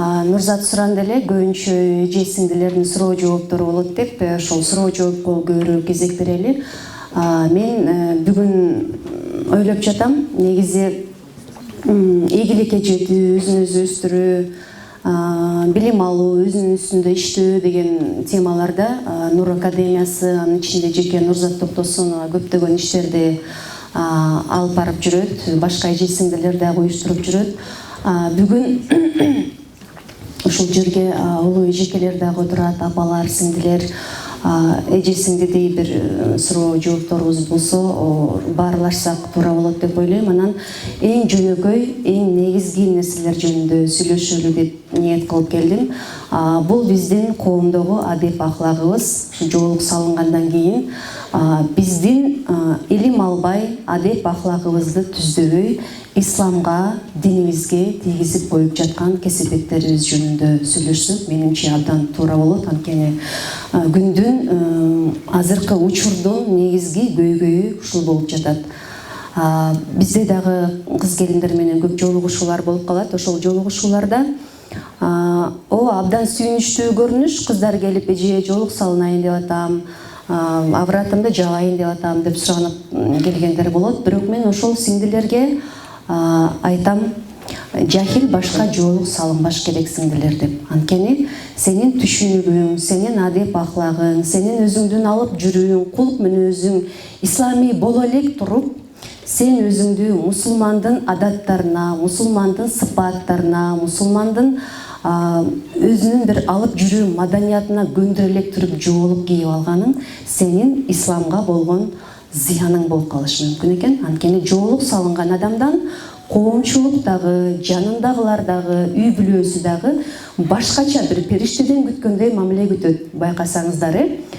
Нурзат суранды эле көбүнчө эже сиңдилердин суроо жооптору болот деп ошол суроо жоопко көбүрөөк кезек берели. Мен бүгүн ойлоп жатам, негизи ийгиликке жетүү, өзүн өзү өстүрүү, билим алуу, өзүнүн үстүндө иштөө деген темаларда Нур Академиясы, анын ичинде жеке Нурзат Токтосунова көптөгөн иштерди алып барып жүрөт, башка эже сиңдилер дагы уюштуруп жүрөт. Бүгүн ушул жерге улуу эжекелер дагы отурат, апалар, сиңдилер, эже сиңдидей бир суроо жоопторубуз болсо баарлашсак туура болот деп ойлойм. Анан эң жөнөкөй, эң негизги нерселер жөнүндө сүйлөшөлү деп ниет кылып келдим. Бул биздин коомдогу адеп аклагыбыз. Жоолук салынгандан кийин биздин илим албай, адеп аклагыбызды түздөбөй, исламга, динибизге тийгизип коюп жаткан кесепеттерибиз жөнүндө сүйлөшсөк, менимче абдан туура болот. Анткени күндүн азыркы учурдун негизги көйгөйү ушул болуп жатат. Бизде дагы кыз келиндер менен көп жолугушуулар болуп калат. Ошол жолугушууларда абдан сүйүнүчтүү көрүнүш, кыздар келип эже жоолук салынайын деп атам, авратымды жабайын деп атам деп суранып келгендер болот. Бирок мен ошол сиңдилерге айтам, жахил башка жоолук салынбаш керек сиңдилер деп. Анткени сенин түшүнүгүң, сенин адеп аклагың, сенин өзүңдүн алып жүрүүң, кулк мүнөзүң исламий боло элек туруп, сен өзүңдү мусулмандын адаттарына, мусулмандын сыпаттарына, мусулмандын өзүнүн бир алып жүрүү маданиятына көндүрө элек туруп жоолук кийип алганың сенин исламга болгон зыяның болуп калышы мүмкүн экен. Анткени жоолук салынган адамдан коомчулук дагы, жанындагылар дагы, үй бүлөсү дагы башкача бир периштеден күткөндөй мамиле күтөт. Байкасаңыздар,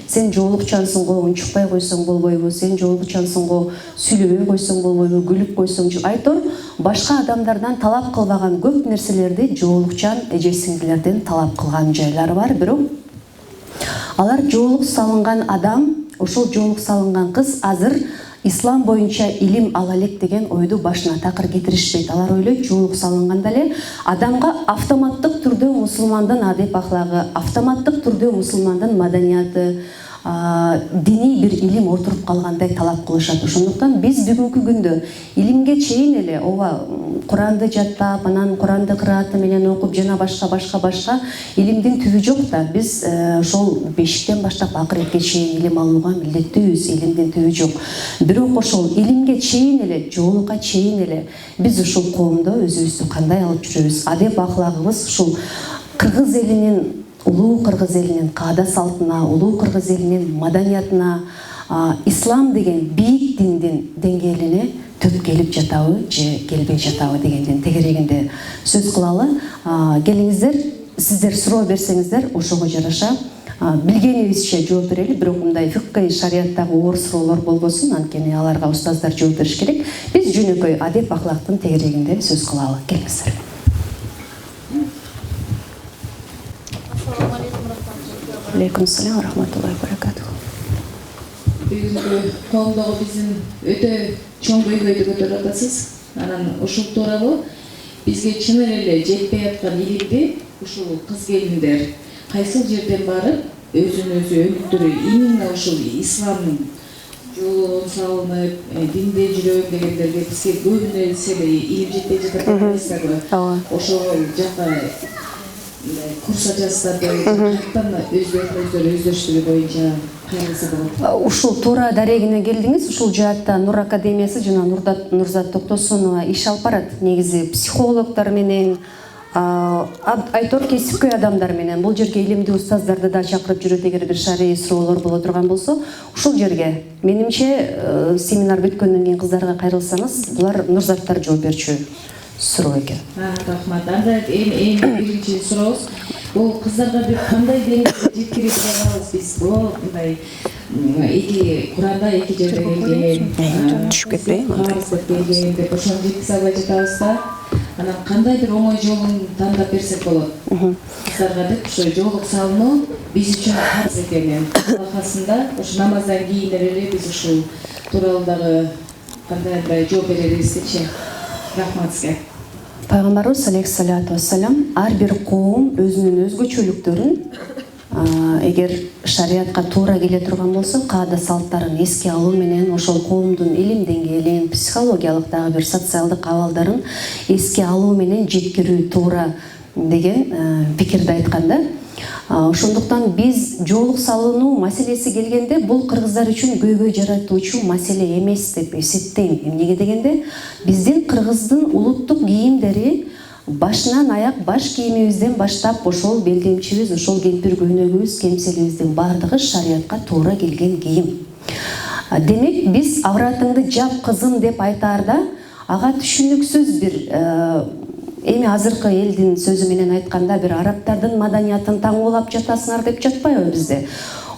сен жоолукчансың го, унчукпай койсоң болбойбу, сен жоолукчансың го, сүйлөбөй койсоң болбойбу, күлүп койсоң. Айтор башка адамдардан талап кылбаган көп нерселерди жоолукчан эже сиңдилерден талап кылган жайлары бар. Бирок алар жоолук салынган адам, ошол жоолук салынган кыз азыр ислам боюнча илим ала элек деген ойду башына такыр кетиришпейт. Алар ойлойт, жоолук салынганда эле адамга автоматтык түрдө мусулмандын адеп аклагы, автоматтык түрдө мусулмандын маданияты, диний бир илим отуруп калгандай талап кылышат. Ошондуктан биз бүгүнкү күндө илимге чейин эле Куранды жаттап, анан Куранды кырааты менен окуп, жана башка илимдин түбү жок да. Биз ошол бешиктен баштап акыретке чейин илим алууга милдеттүүбүз, илимдин түбү жок. Бирок ошол илимге чейин эле, жоолукка чейин эле биз ушул коомдо өзүбүздү кандай алып жүрөбүз? Адеп аклагыбыз ушул кыргыз элинин, улуу кыргыз элинин каада салтына, улуу кыргыз элинин маданиятына, ислам деген бийик диндин деңгээлине төп келип жатабы же келбей жатабы дегендин тегерегинде сөз кылалы. Келиңиздер, сиздер суроо берсеңиздер, ошого жараша билгенибизче жооп берели. Бирок мындай фикый шарияттагы оор суроолор болбосун, анткени аларга устаздар жооп бериш керек. Биз жөнөкөй адеп акылактын тегерегинде сөз кылалы. Келиңиздер. Алейкум ассалам ва рахматуллахи ва баракатуху. Бүгүнкү коомдогу биздин өтө чоң көйгөйдү көтөрүп атасыз. Анан ушул тууралуу бизге чынын эле жетпей аткан илимди ушул кыз келиндер кайсыл жерден барып өзүн өзү өнүктүрүп, именно ушул исламдын жолун салынып, динде жүрөм дегендерге бизге көбүнө эле илим жетпей жатат эмеспизби? Ошол жакка курс ачасыздар, кайрадан өздөштүгү боюнча кайрылса болот. Ушул туура дарегине келдиңиз. Ушул жаатта Нур Академиясы жана Нурзат Токтосунова иш алып барат. Негизи психологдор менен, айтор кесипкөй адамдар менен бул жерге илимдүү устаздарды да чакырып жүрөт. Эгер бир шарий суроолор боло турган болсо, ушул жерге менимче семинар бүткөндөн кийин кыздарга кайрылсаңыз, булар Нурзаттар жооп берчү суроо экен. Рахмат. Анда эми биринчи сурообуз, бул кыздарга бир кандай деңгээлде жеткирип алабыз биз? Бул мындай эки Куранда эки жерде келген, түшүп кетпейби? келген деп ошону жеткизе албай жатабыз да. Анан кандай бир оңой жолун тандап берсек болот? Кыздарга деп ошо жоолук салынуу биз үчүн фарз экенин, аркасында ошо намаздан кийин эле биз ушул тууралуу дагы кандай жооп беребиз депчи. Рахмат сизге. Пайгамбарыбыз алейхиссалату вассалам ар бир коом өзүнүн өзгөчөлүктөрүн эгер шариатка туура келе турган болсо каада салттарын эске алуу менен ошол коомдун илим деңгээлин, психологиялык дагы бир социалдык абалдарын эске алуу менен жеткирүү туура деген пикирди айткан да. Ошондуктан биз жоолук салынуу маселеси келгенде бул кыргыздар үчүн көйгөй жаратуучу маселе эмес деп эсептейм. Эмнеге дегенде биздин кыргыздын улуттук кийимдери башынан аяк баш кийимибизден баштап ошол белдемчибиз, ошол кемпир көйнөгүбүз, кемселибиздин баардыгы шариатка туура келген кийим. Демек биз авратыңды жап кызым деп айтаарда ага түшүнүксүз бир эми азыркы элдин сөзү менен айтканда бир арабтардын маданиятын таңоолап жатасыңар деп жатпайбы бизде?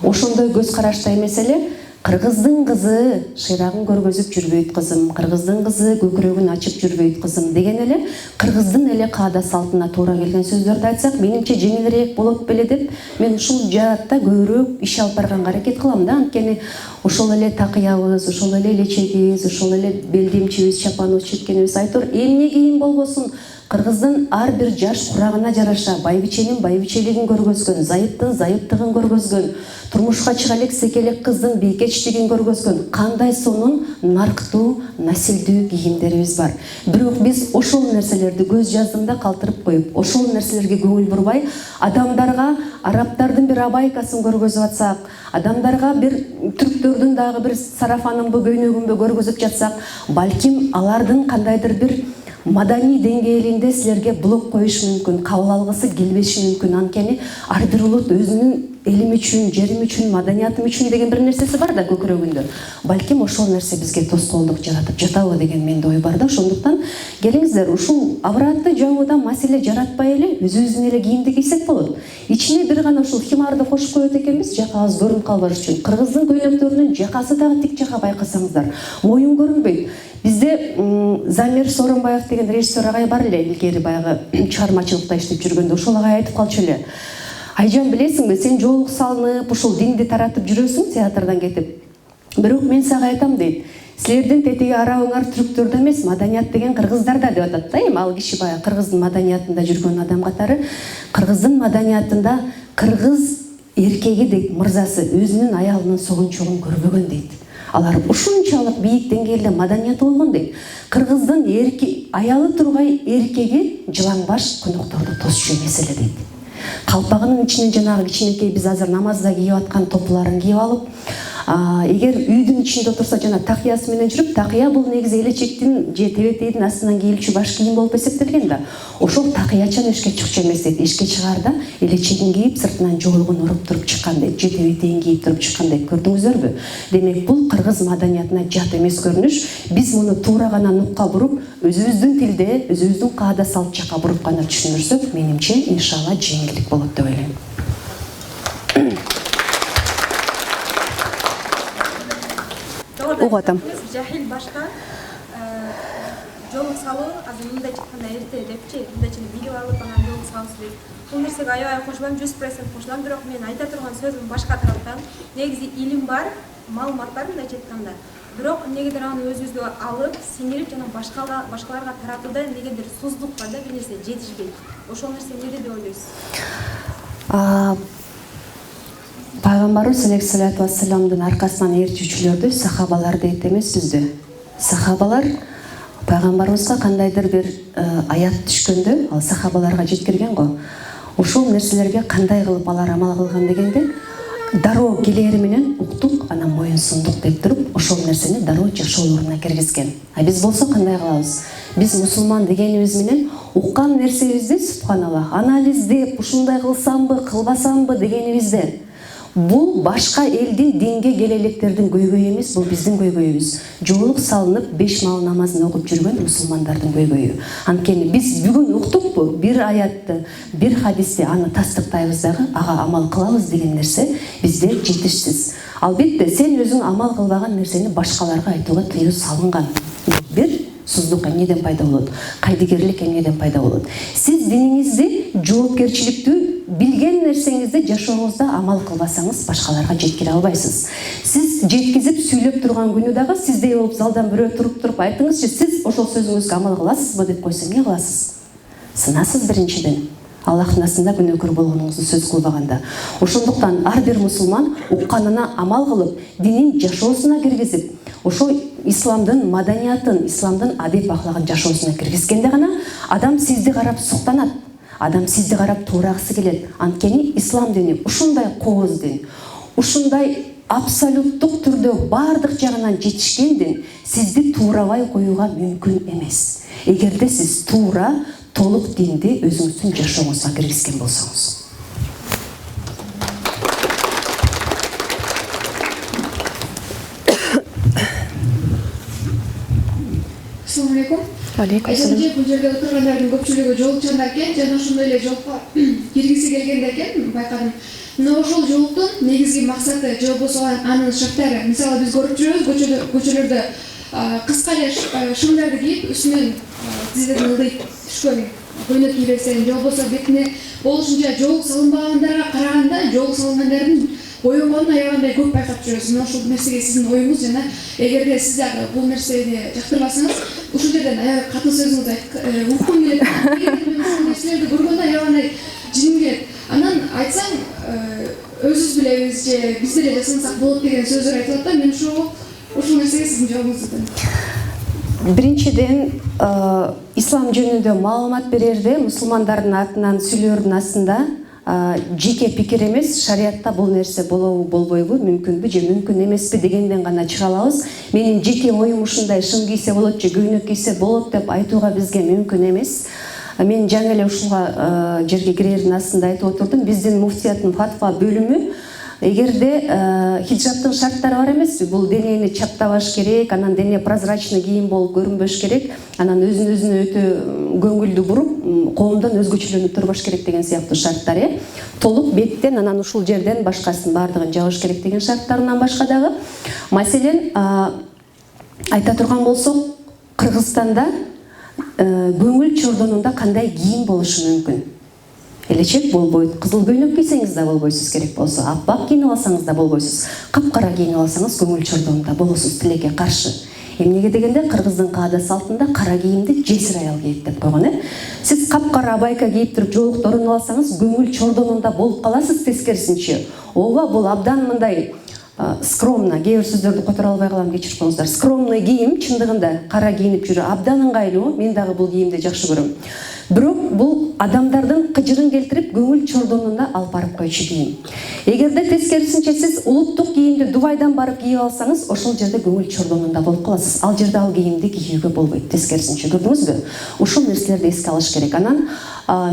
Ошондой көз карашта эмес эле кыргыздын кызы шыйрагын көргөзүп жүрбөйт кызым, кыргыздын кызы көкүрөгүн ачып жүрбөйт кызым деген эле кыргыздын эле каада салтына туура келген сөздөрдү айтсак, менимче жеңилирээк болот беле деп мен ушул жаатта көбүрөөк иш алып барганга аракет кылам да. Анткени ошол эле такыябыз, ошол эле элечегибиз, ошол эле белдемчибиз, чапаныбыз, четкенибиз айтор эмне кийим болбосун кыргыздын ар бир жаш курагына жараша байбиченин байбичелигин көргөзгөн, зайыптын зайыптыгын көргөзгөн, турмушка чыга элексе элек кыздын бийкечтигин көргөзгөн кандай сонун нарктуу, насилдүү кийимдерибиз бар. Бирок биз ошол нерселерди көз жаздымда калтырып коюп, ошол нерселерге көңүл бурбай, адамдарга арабтардын бир абайкасын көргөзүп атсак, адамдарга бир түрктөрдүн дагы бир сарафанынбы, көйнөгүнбү көргөзүп жатсак, балким алардын кандайдыр бир маданий деңгээлинде силерге блок коюш мүмкүн, кабыл алгысы келбеши мүмкүн. Анткени ар бир улут өзүнүн элим үчүн, жерим үчүн, маданиятым үчүн деген бир нерсеси бар да көкүрөгүндө. Балким ошол нерсе бизге тоскоолдук жаратып жатабы деген менде ой бар да. Ошондуктан келиңиздер, ушул авратты жабууда маселе жаратпай эле өзүбүздүн эле кийимди кийсек болот. Ичине бир гана ушул химарды кошуп коет экенбиз, жакабыз көрүнүп калбаш үчүн. Кыргыздын көйнөктөрүнүн жакасы дагы тик жака байкасаңыздар, моюн көрүнбөйт. Бизде Замир Сооронбаев деген режиссер агай бар эле, илгери баягы чыгармачылыкта иштеп жүргөндө, ошол агай айтып калчу эле. Айжан, билесиңби, сен жоолук салынып, ушул динди таратып жүрөсүң театрдан кетип. Бирок мен сага айтам дейт. Силердин тетиги арабыңар түрктөрдө эмес, маданият деген кыргыздарда деп атат да. Эми ал киши баягы кыргыздын маданиятында жүргөн адам катары, кыргыздын маданиятында кыргыз эркеги дейт, мырзасы өзүнүн аялынын согунчогун көрбөгөн дейт. Алар ушунчалык бийик деңгээлде маданияты болгон дейт. Кыргыздын аялы тургай эркеги жылаңбаш конокторду тосчу эмес эле дейт. Калпагынын ичинен жанагы кичинекей биз азыр намазда кийип аткан топларын кийип алып, эгер үйдүн ичинде отурса жана такыясы менен жүрүп, такыя бул негизи элечектин же тебетейдин астынан кийилчү баш кийим болуп эсептелген да. Ошол такыячан эшикке чыкчу эмес дейт. Эшикке чыгаарда элечегин кийип, сыртынан жоолугун уруп туруп чыккан дейт. Же тебетейин кийип туруп чыккан дейт. Көрдүңүздөрбү? Демек бул кыргыз маданиятына жат эмес көрүнүш. Биз муну туура гана нукка буруп, өзүбүздүн тилде, өзүбүздүн каада салт жака буруп гана түшүндүрсөк, менимче иншалла жеңилдик болот деп ойлойм. Угатам. Жахил башка жоолук салуу азыр мындай чыкканда эрте депчи, мындайча билип алып анан жоолук салып дейт. Бул нерсеге аябай кошулам, 100% кошулам, бирок мен айта турган сөзүм башка тараптан. Негизи илим бар, маалымат бар мындайча айтканда. Бирок эмнегедир аны өзүбүзгө алып, сиңирип жана башкаларга таратууда эмнегедир суздук бар да, бир нерсе жетишпейт. Ошол нерсе эмне деп ойлойсуз? Пайгамбарыбыз алейхиссалату вассаламдын аркасынан ээрчүүчүлөрдү сахабалар дейт эмеспизби? Сахабалар пайгамбарыбызга кандайдыр бир аят түшкөндө, ал сахабаларга жеткирген го. Ошол нерселерге кандай кылып алар амал кылган дегенде, дароо келери менен уктук, анан моюн сундук деп туруп, ошол нерсени дароо жашоолоруна киргизген. А биз болсо кандай кылабыз? Биз мусулман дегенибиз менен уккан нерсебизди субханаллах анализдеп, ушундай кылсамбы, кылбасамбы дегенибизде, бул башка элдин динге келе электердин көйгөйү эмес, бул биздин көйгөйүбүз. Жоолук салынып 5 маал намазын окуп жүргөн мусулмандардын көйгөйү. Анткени биз бүгүн уктукпу, бир аятты, бир хадисти аны тастыктайбыз дагы, ага амал кылабыз деген нерсе бизде жетишсиз. Албетте, сен өзүң амал кылбаган нерсени башкаларга айтууга тыюу салынган. Бир суздук эмнеден пайда болот? Кайдыгерлик эмнеден пайда болот? Сиз диниңизди, жоопкерчиликтүү билген нерсеңизди жашооңузда амал кылбасаңыз, башкаларга жеткире албайсыз. Сиз жеткизип сүйлөп турган күнү дагы сиздей болуп залдан бирөө туруп айтыңызчы, сиз ошол сөзүңүзгө амал кыласызбы деп койсо эмне кыласыз? сынасыз биринчиден. Аллахтын астында күнөөкөр болгонуңузду сөз кылбаганда. Ошондуктан ар бир мусулман укканына амал кылып, динин жашоосуна киргизип, ошо исламдын маданиятын, исламдын адеп ахлагын жашоосуна киргизгенде гана адам сизди карап суктанат. Адам сизди карап туурагысы келет. Анткени ислам дини ушундай кооз дин, ушундай абсолюттук түрдө бардык жагынан жетишкен дин сизди туурабай коюуга мүмкүн эмес. Эгерде сиз туура, толук динди өзүңүздүн жашооңузга киргизген болсоңуз. Assalamu alaikum. Айжанже, бул жерде отургандардын көпчүлүгү жолукчандар экен, жана ошондой эле жолукка киргиси келгендер экен, байкадым. Но ошол жолуктун негизги максаты же болбосо анын шарттары, мисалы биз көрүп жүрөбүз көчөлөрдө кыска эле шымдарды кийип, үстүнөн тизелерин ылдый түшкөн көйнөк кий берсең, же болбосо бетине болушунча жолук салынбагандарга караганда жолук салынгандардын боёнгонун аябагандай көп байкап жүрөбүз. Мына ушул нерсеге сиздин оюңуз жана эгерде сиз дагы бул нерсени жактырбасаңыз, ушул жерден аябай катуу сөзүңүздү уккум келет. Ушул нерселерди көргөндө аябагандай жиним келет. Анан айтсаң, өзүбүз билебиз же биз деле жасансак болот деген сөздөр айтылат да. Мен ушул нерсеге сиздин жообуңузду өтүнөм. Биринчиден, ислам жөнүндө маалымат берерде мусулмандардын атынан сүйлөрдүн астында жеке пикир эмес, шариатта бул нерсе болобу, болбойбу, мүмкүнбү же мүмкүн эмеспи дегенден гана чыга алабыз. Менин жеке оюм ушундай, шым кийсе болот же көйнөк кийсе болот деп айтууга бизге мүмкүн эмес. Мен жаңы эле ушуга жерге кирердин астында айтып отурдум. Биздин муфтияттын фатва бөлүмү эгерде хиджабтын шарттары бар эмеспи, бул денени чаптабаш керек, анан дене прозрачный кийим болуп көрүнбөш керек, анан өзүнө өтө көңүлдү буруп, коомдон өзгөчөлөнүп турбаш керек деген сыяктуу шарттар, толук беттен, анан ушул жерден башкасын бардыгын жабыш керек деген шарттарынан башка дагы. Маселен, айта турган болсок, Кыргызстанда көңүл чордонунда кандай кийим болушу мүмкүн? Элечек болбойт, кызыл көйнөк кийсеңиз да болбойсуз, керек болсо аппак кийинип алсаңыз да болбойсуз, капкара кийинип алсаңыз көңүл чордонунда болосуз, тилекке каршы. Эмнеге дегенде Кыргыздын каада салтында кара кийимди жесир аял кийет деп койгон. Сиз капкара байка кийип туруп жолукту орунуп алсаңыз, көңүл чордонунда болуп каласыз тескерисинче. Ооба, бул абдан мындай скромно, кээ бир сөздөрдү которо албай калам, кечирип коюңуздар. Скромный кийим чындыгында кара кийинип жүрүү абдан ыңгайлуу. Мен дагы бул кийимди жакшы көрөм. Бирок бул адамдардын кыжырын келтирип, көңүл чордонунда алып барып койчу кийим. Эгерде тескерисинче сиз улуттук кийимди Дубайдан барып кийип алсаңыз, ошол жерде көңүл чордонунда болуп каласыз. Ал жерде ал кийимди кийүүгө болбойт, тескерисинче. Көрдүңүзбү? Ушул нерселерди эске алыш керек. Анан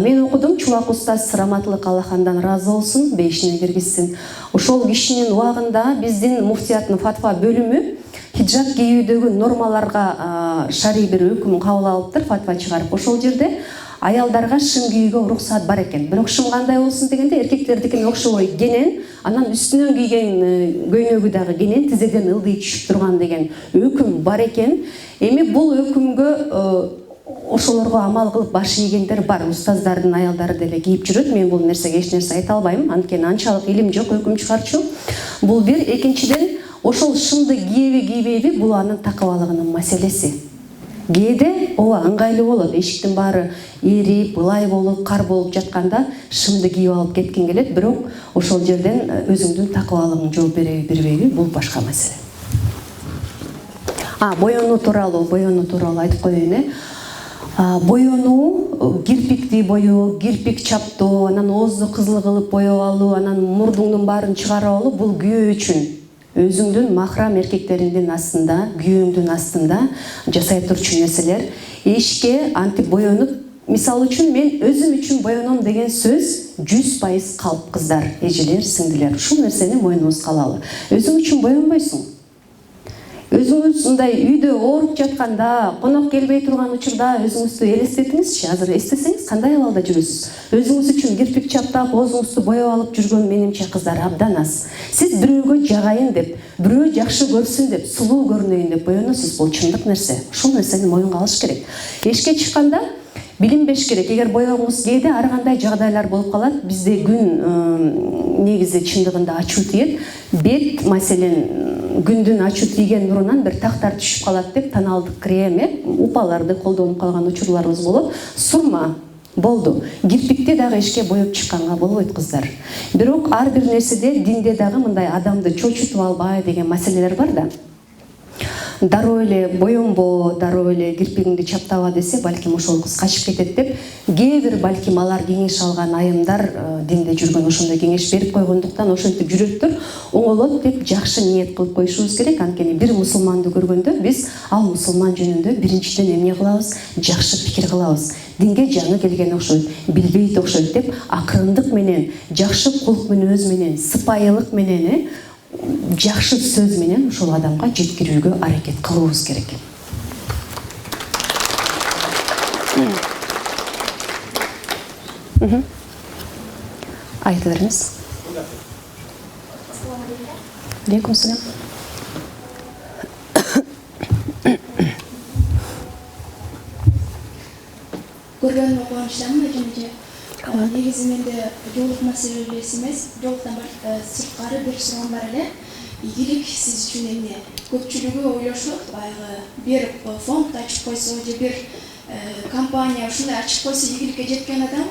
мен окудум, Чулак устаз Раматылык Аллахандан разы болсун, бейишине киргизсин. Ошол кишинин убагында биздин муфтияттын фатва бөлүмү хиджаб кийүүдөгү нормаларга шарий бир өкүм кабыл алыптыр, фатва чыгарып. Ошол жерде аялдарга шым кийүүгө уруксат бар экен. Бирок шым кандай болсун дегенде, эркектердикине окшобой кенен, анан үстүнөн кийген көйнөгү дагы кенен, тизеден ылдый түшүп турган деген өкүм бар экен. Эми бул өкүмгө ошолорго амал кылып баш ийгендер бар. Устаздардын аялдары деле кийип жүрөт. Мен бул нерсеге эч нерсе айта албайм, анткени анчалык илим жок өкүм чыгарчу. Бул бир. Экинчиден, ошол шымды кийеби кийбейби, бул анын такыбалыгынын маселеси. Кээде ооба ыңгайлуу болот, эшиктин баары эрип, былай болуп, кар болуп жатканда шымды кийип алып кеткин келет, бирок ошол жерден өзүңдүн такыбалыгың жооп береби, бербейби, бул башка маселе. Боёнуу тууралуу айтып коеюн. Боёнуу, кирпикти боёо, кирпик чаптоо, анан оозду кызыл кылып боёп алуу, анан мурдуңдун баарын чыгарып алуу, бул күйөө үчүн. Өзүңдүн махрам эркектериңдин астында, күйөөңдүн астында жасай турчу нерселер. Эшикке антип боёнуп, мисалы үчүн мен өзүм үчүн боёном деген сөз 100% калп, кыздар, эжелер, сиңдилер. Ушул нерсени мойнуңузга алалы. Өзүң үчүн боёнбойсуң. Өзүңүз мындай үйдө ооруп жатканда, конок келбей турган учурда өзүңүздү элестетиңизчи. Азыр эстесеңиз кандай абалда жүрөсүз? Өзүңүз үчүн кирпик чаптап, оозуңузду боёп алып жүргөн менимче кыздар абдан аз. Сиз бирөөгө жагайын деп, бирөө жакшы көрсүн деп, сулуу көрүнөйүн деп боёносуз. Бул чындык нерсе. Ушул нерсени моюнга алыш керек. Эшикке чыкканда билинбеш керек. Эгер боёңуз кээде ар кандай жагдайлар болуп калат, бизде күн негизи чындыгында ачуу тиет. Бет, маселен, күндүн ачуу тийген нурунан бир тактар түшүп калат деп тоналдык крем, упаларды колдонуп калган учурларыбыз болот. Сурма болду. Кирпикти дагы эшке боеп чыкканга болбойт кыздар. Бирок ар бир нерседе динде дагы мындай адамды чочутуп албай деген маселелер бар да. Дароо эле боембо, дароо эле кирпигиңди чаптаба десе, балким ошол кыз качып кетет деп, кээ бир балким алар кеңеш алган айымдар динде жүргөн ошондой кеңеш берип койгондуктан ошентип жүрөттөр, оңолот деп жакшы ниет кылып коюшубуз керек. Анткени бир мусулманды көргөндө биз ал мусулман жөнүндө биринчиден эмне кылабыз? Жакшы пикир кылабыз. Динге жаңы келген окшойт, билбейт окшойт деп акырындык менен, жакшы кулк мүнөз менен, сыпайылык менен, жакшы сөз менен ошол адамга жеткирүүгө аракет кылабыз керек. Айта бериңиз. Алейкум салам. Көргөнүмө кубанычтамын эжемче. Негизи менде жоолук маселеси эмес, жоолуктан сырткары бир суроом бар эле. Ийгилик сиз үчүн эмне? Көпчүлүгү ойлошот, баягы бир фонд ачып койсо же бир компания ушундай ачып койсо ийгиликке жеткен адам,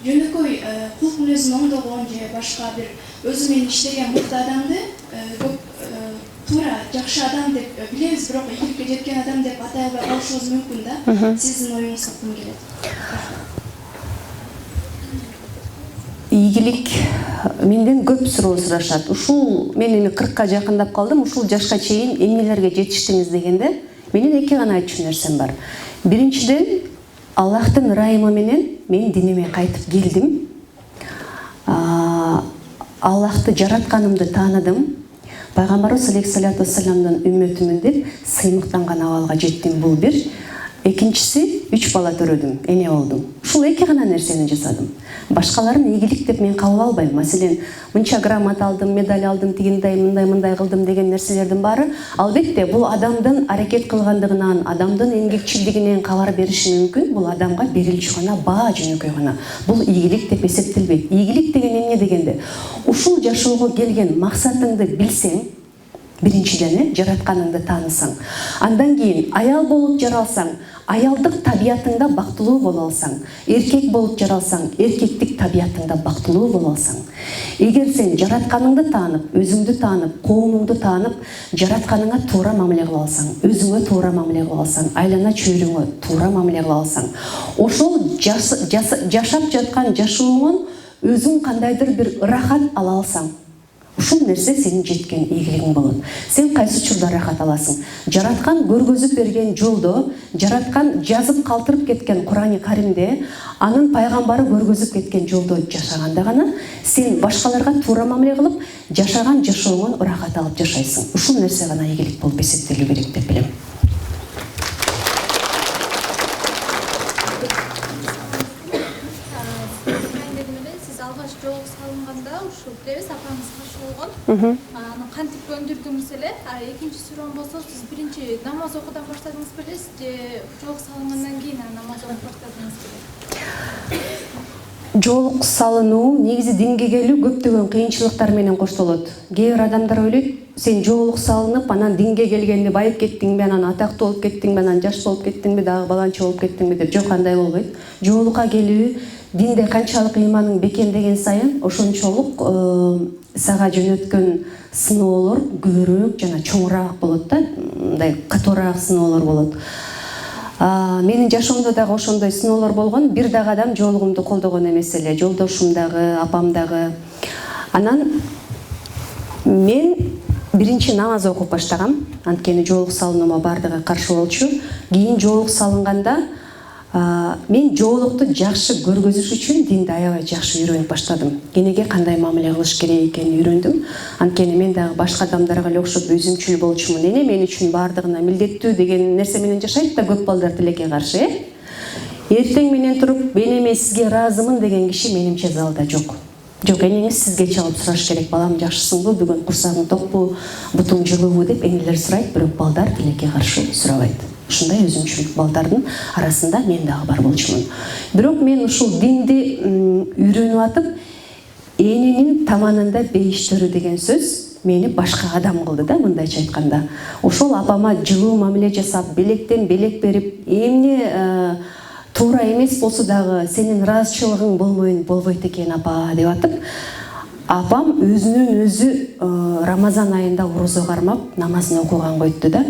жөнөкөй кулк мүнөзүн оңдогон же башка бир өзү менен иштеген мыкты адамды туура жакшы адам деп билебиз, бирок ийгиликке жеткен адам деп атай албай калышыбыз мүмкүн да. Сиздин оюңузду уткум келет. Ийгилик менден көп суроо сурашат. Ушул мен эми 40-ка жакындап калдым. Ушул жашка чейин эмнелерге жетиштиңиз дегенде, менин эки гана айтчу нерсем бар. Биринчиден, Аллахтын ырайымы менен мен диниме кайтып келдим. Аллахты жаратканымды тааныдым. Пайгамбарыбыз алейхиссалату вассаламдын үммөтүмүн деп сыймыктанган абалга жеттим. Бул бир. Экинчиси, 3 бала төрөдүм, эне болдум. Ушул эки гана нерсени жасадым. Башкаларын ийгилик деп мен кабыл албайм. Маселен, мынча грамота алдым, медаль алдым, тигиндей, мындай кылдым деген нерселердин баары албетте бул адамдын аракет кылгандыгынан, адамдын эмгекчилдигинен кабар бериши мүмкүн. Бул адамга берилчү гана баа, жөнөкөй гана. Бул ийгилик деп эсептелбейт. Ийгилик деген эмне дегенде, ушул жашоого келген максатыңды билсең, биринчиден жаратканыңды таанысаң, андан кийин аял болуп жаралсаң, аялдык табиятыңда бактылуу боло алсаң, эркек болуп жаралсаң, эркектик табиятыңда бактылуу боло алсаң, эгер сен жаратканыңды таанып, өзүңдү таанып, коомуңду таанып, жаратканыңа туура мамиле кыла алсаң, өзүңө туура мамиле кыла алсаң, айлана чөйрөңө туура мамиле кыла алсаң, ошол жашап жаткан жашооңон өзүң кандайдыр бир ырахат ала алсаң, ушул нерсе сенин жеткен ийгилигиң болот. Сен кайсы учурда рахат аласың? Жараткан көргөзүп берген жолдо, жараткан жазып калтырып кеткен Курани Каримде, анын пайгамбары көргөзүп кеткен жолдо жашаганда гана сен башкаларга туура мамиле кылып, жашаган жашооңон рахат алып жашайсың. Ушул нерсе гана ийгилик болуп эсептелүү керек деп билем. Аны кантип өндүрдүңүз эле? Экинчи суроом болсо, сиз биринчи намаз окуудан баштадыңыз беле, же жоолук салынгандан кийин намаз окуп баштадыңыз беле? Жоолук салынуу, негизи динге келүү көптөгөн кыйынчылыктар менен коштолот. Кээ бир адамдар ойлойт, сен жоолук салынып, анан динге келгенде байып кеттиңби, анан атактуу болуп кеттиңби, анан жаш болуп кеттиңби, дагы баланча болуп кеттиңби деп. Жок, андай болбойт. Жоолукка келүү, динде канчалык ыйманың бекемдеген сайын, ошончолук сага жөнөткөн сыноолор көбүрөөк жана чоңураак болот да, мындай катуураак сыноолор болот. Менин жашоомдо дагы ошондой сыноолор болгон. Бир дагы адам жоолугумду колдогон эмес эле, жолдошум дагы, апам дагы. Анан мен биринчи намаз окуп баштагам, анткени жоолук салынууга бардыгы каршы болчу. Кийин жоолук салынганда мен жоолукту жакшы көргөзүш үчүн динди аябай жакшы үйрөнүп баштадым. Кенеге кандай мамиле кылыш керек экенин үйрөндүм. Анткени мен дагы башка адамдарга эле окшоп өзүмчүл болчумун. Эне мен үчүн бардыгына милдеттүү деген нерсе менен жашайт да көп балдар тилекке каршы. Эртең менен туруп, мен эме сизге ыраазымын деген киши менимче залда жок. Жок, энеңиз сизге чалып сураш керек, балам жакшысыңбы, бүгүн курсагың токпу, бутуң жылуубу деп энелер сурайт, бирок балдар тилекке каршы сурабайт. Ушундай өзүмчүлүк балдардын арасында мен дагы бар болчумун. Бирок мен ушул динди үйрөнүп атып, эненин таманында бейиштөрү деген сөз мени башка адам кылды да, мындайча айтканда. Ошол апама жылуу мамиле жасап, белектен белек берип, эмне туура эмес болсо дагы сенин ыраазычылыгың болбойт экен апа деп атып, апам өзүнүн өзү Рамазан айында орозо кармап намазын окуган койтtu да.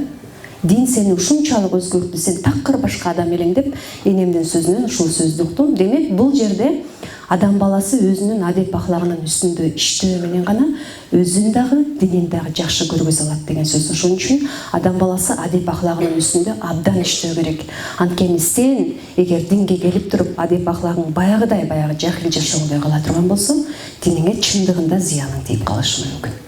Дин сени ушунчалык өзгөрттү, сен такыр башка адам элең деп энемдин сөзүнөн ушул сөздү уктум. Демек бул жерде адам баласы өзүнүн адеп аклагынын үстүндө иштөө менен гана өзүн дагы динин дагы жакшы көргөзө алат деген сөз. Ошон үчүн адам баласы адеп аклагынын үстүндө абдан иштөө керек. Анткени сен эгер динге келип туруп адеп аклагың баягы жахил жашоодой кала турган болсо, диниңе чындыгында зыяның тийип калышы мүмкүн.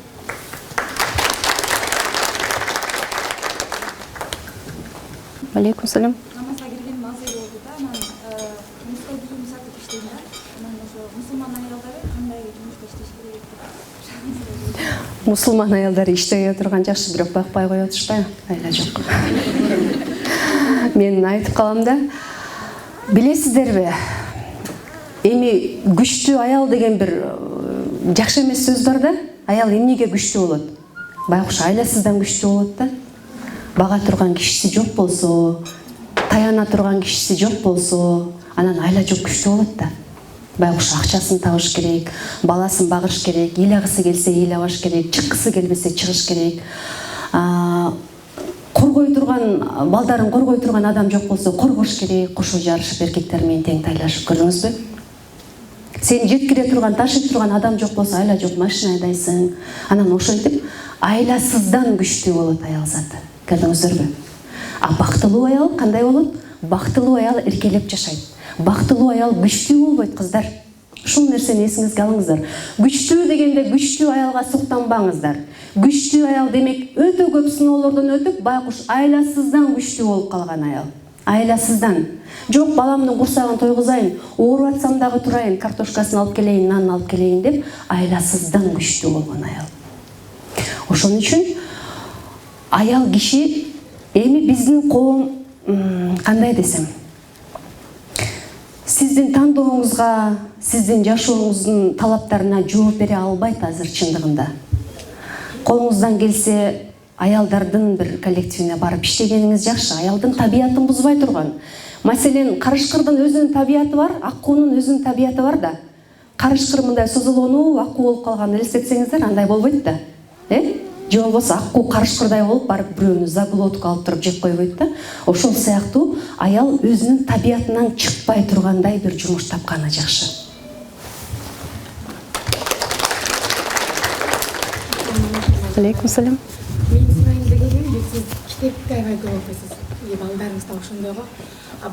Алейкум салам. Намазга киргеним аз эле болду да, анан муска жүзүмдү сатып иштейм да. Анан ошо мусулман аялдары кандай жумушта иштеш керек деп. Мусулман аялдары иштей турган жакшы, бирок бакпай коюп отурушпайбы? Айла жок. Мен айтып калам да. Билесиздерби? Эми күчтүү аял деген бир жакшы эмес сөз бар да. Аял эмнеге күчтүү болот? Байкуш айласыздан күчтүү болот да. Бага турган кишиси жок болсо, таяна турган кишиси жок болсо, анан айла жок күчтүү болот да. Байкуш акчасын табыш керек, баласын багыш керек, ыйлагысы келсе ыйлабаш керек, чыккысы келбесе чыгыш керек. Коргой турган, балдарын коргой турган адам жок болсо коргош керек, кошо жарышып эркектер менен тең тайлашып, көрдүңүзбү? Сен жеткире турган, ташып турган адам жок болсо айла жок машина айдайсың. Анан ошентип айласыздан күчтүү болот аял заты. Көрдүңүздөрбү? А бактылуу аял кандай болот? Бактылуу аял эркелеп жашайт. Бактылуу аял күчтүү болбойт, кыздар. Ушул нерсени эсиңизге алыңыздар. Күчтүү дегенде күчтүү аялга суктанбаңыздар. Күчтүү аял демек өтө көп сыноолордон өтүп, байкуш айласыздан күчтүү болуп калган аял. Айласыздан. Жок, баламдын курсагын тойгузайын, ооруп атсам дагы турайын, картошкасын алып келейин, нанын алып келейин деп айласыздан күчтүү болгон аял. Ошон үчүн аял киши эми биздин коом кандай десем, сиздин тандооңузга, сиздин жашооңуздун талаптарына жооп бере албайт азыр чындыгында. Колуңуздан келсе аялдардын бир коллективине барып иштегениңиз жакшы, аялдын табиятын бузбай турган. Маселен, карышкырдын өзүнүн табияты бар, ак куунун өзүнүн табияты бар да. Карышкыр мындай созулгонуу, ак куу болуп калганын элестетсеңиздер, андай болбойт да. Же болбосо ак куу карышкырдай болуп барып бирөөнү заглотка алып туруп жеп койбойт да. Ошол сыяктуу аял өзүнүн табиятынан чыкпай тургандай бир жумуш тапканы жакшы. Алейкум салам. Мен сұрайын дегенім, сіз китепке аябай көп окуйсуз, балдарыңыз да ошондой го.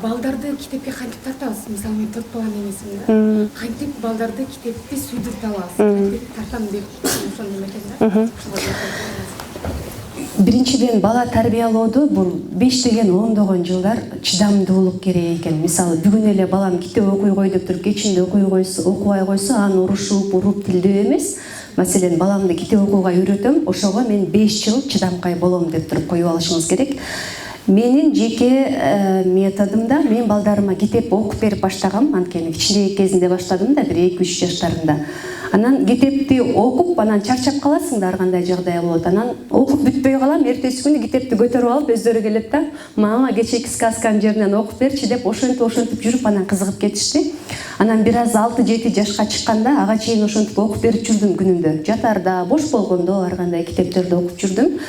Балдарды китепке кантип тартабыз? Мисалы мен 4 баланы эмесмин да. Кантип балдарды китепти сүйдүртө алабыз? Кантип тартам деп ошону эметем да. Биринчиден бала тарбиялоодо бул 5 деген 10 жылдар чыдамдуулук керек экен. Мисалы бүгүн эле балам китеп окуй кой деп туруп кечинде окубай койсо, аны урушуп, уруп тилдөө эмес. Маселен, баламды китеп окууга үйрөтөм, ошого мен 5 жыл чыдамкай болом деп туруп коюп алышыңыз керек. Менин жеке методумда мен балдарыма китеп окуп берип баштагам, анткени кичинекей кезинде баштадым да, 1-2-3 жаштарында. Анан китепти окуп, анан чарчап каласың да, ар кандай жагдай болот. Анан окуп бүтпөй калам, эртеси күнү китепти көтөрүп алып өздөрү келет да, мама кечээки сказканын жеринен окуп берчи деп ошентип жүрүп анан кызыгып кетишти. Анан бир аз 6-7 жашка чыкканда ага чейин ошентип окуп берип жүрдүм күнүндө. Жатарда, бош болгондо ар кандай китептерди окуп жүрдүм.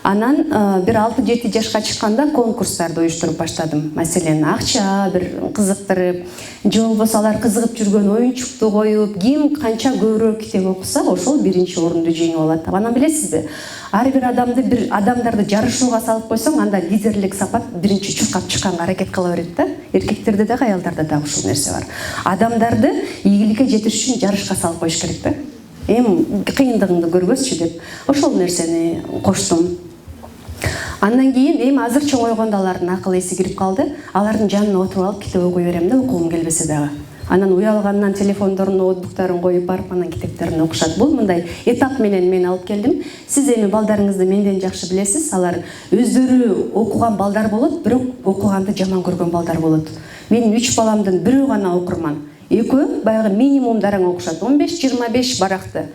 Анан бир 6-7 жашка чыкканда конкурстарды уюштуруп баштадым. Маселен, акча бир кызыктырып, же болбосо алар кызыгып жүргөн оюнчукту коюп, ким канча көбүрөөк китеп окуса, ошол биринчи орунду жеңип алат. Анан билесизби, ар бир адамдарды жарышууга салып койсоң, анда лидерлик сапат биринчи чуркап чыкканга аракет кыла берет да. Эркектерде дагы, аялдарда дагы ушул нерсе бар. Адамдарды ийгиликке жетиш үчүн жарышка салып коюш керек да. Эми кыйындыгыңды көргөзчү деп ошол нерсени коштум. Андан кийин эми азыр чоңойгондо алардын акыл эси кирип калды. Алардын жанына отуруп алып китеп окуй берем да, окугум келбесе дагы. Анан уялгандан телефондорун, ноутбуктарын коюп барып, анан китептерин окушат. Бул мындай этап менен мен алып келдим. Сиз эми балдарыңызды менден жакшы билесиз. Алар өздөрү окуган балдар болот, бирок окуганды жаман көргөн балдар болот. Менин 3 баламдын бирөө гана окурман. Экөө баягы минимум дараң окушат, 15-25 баракты.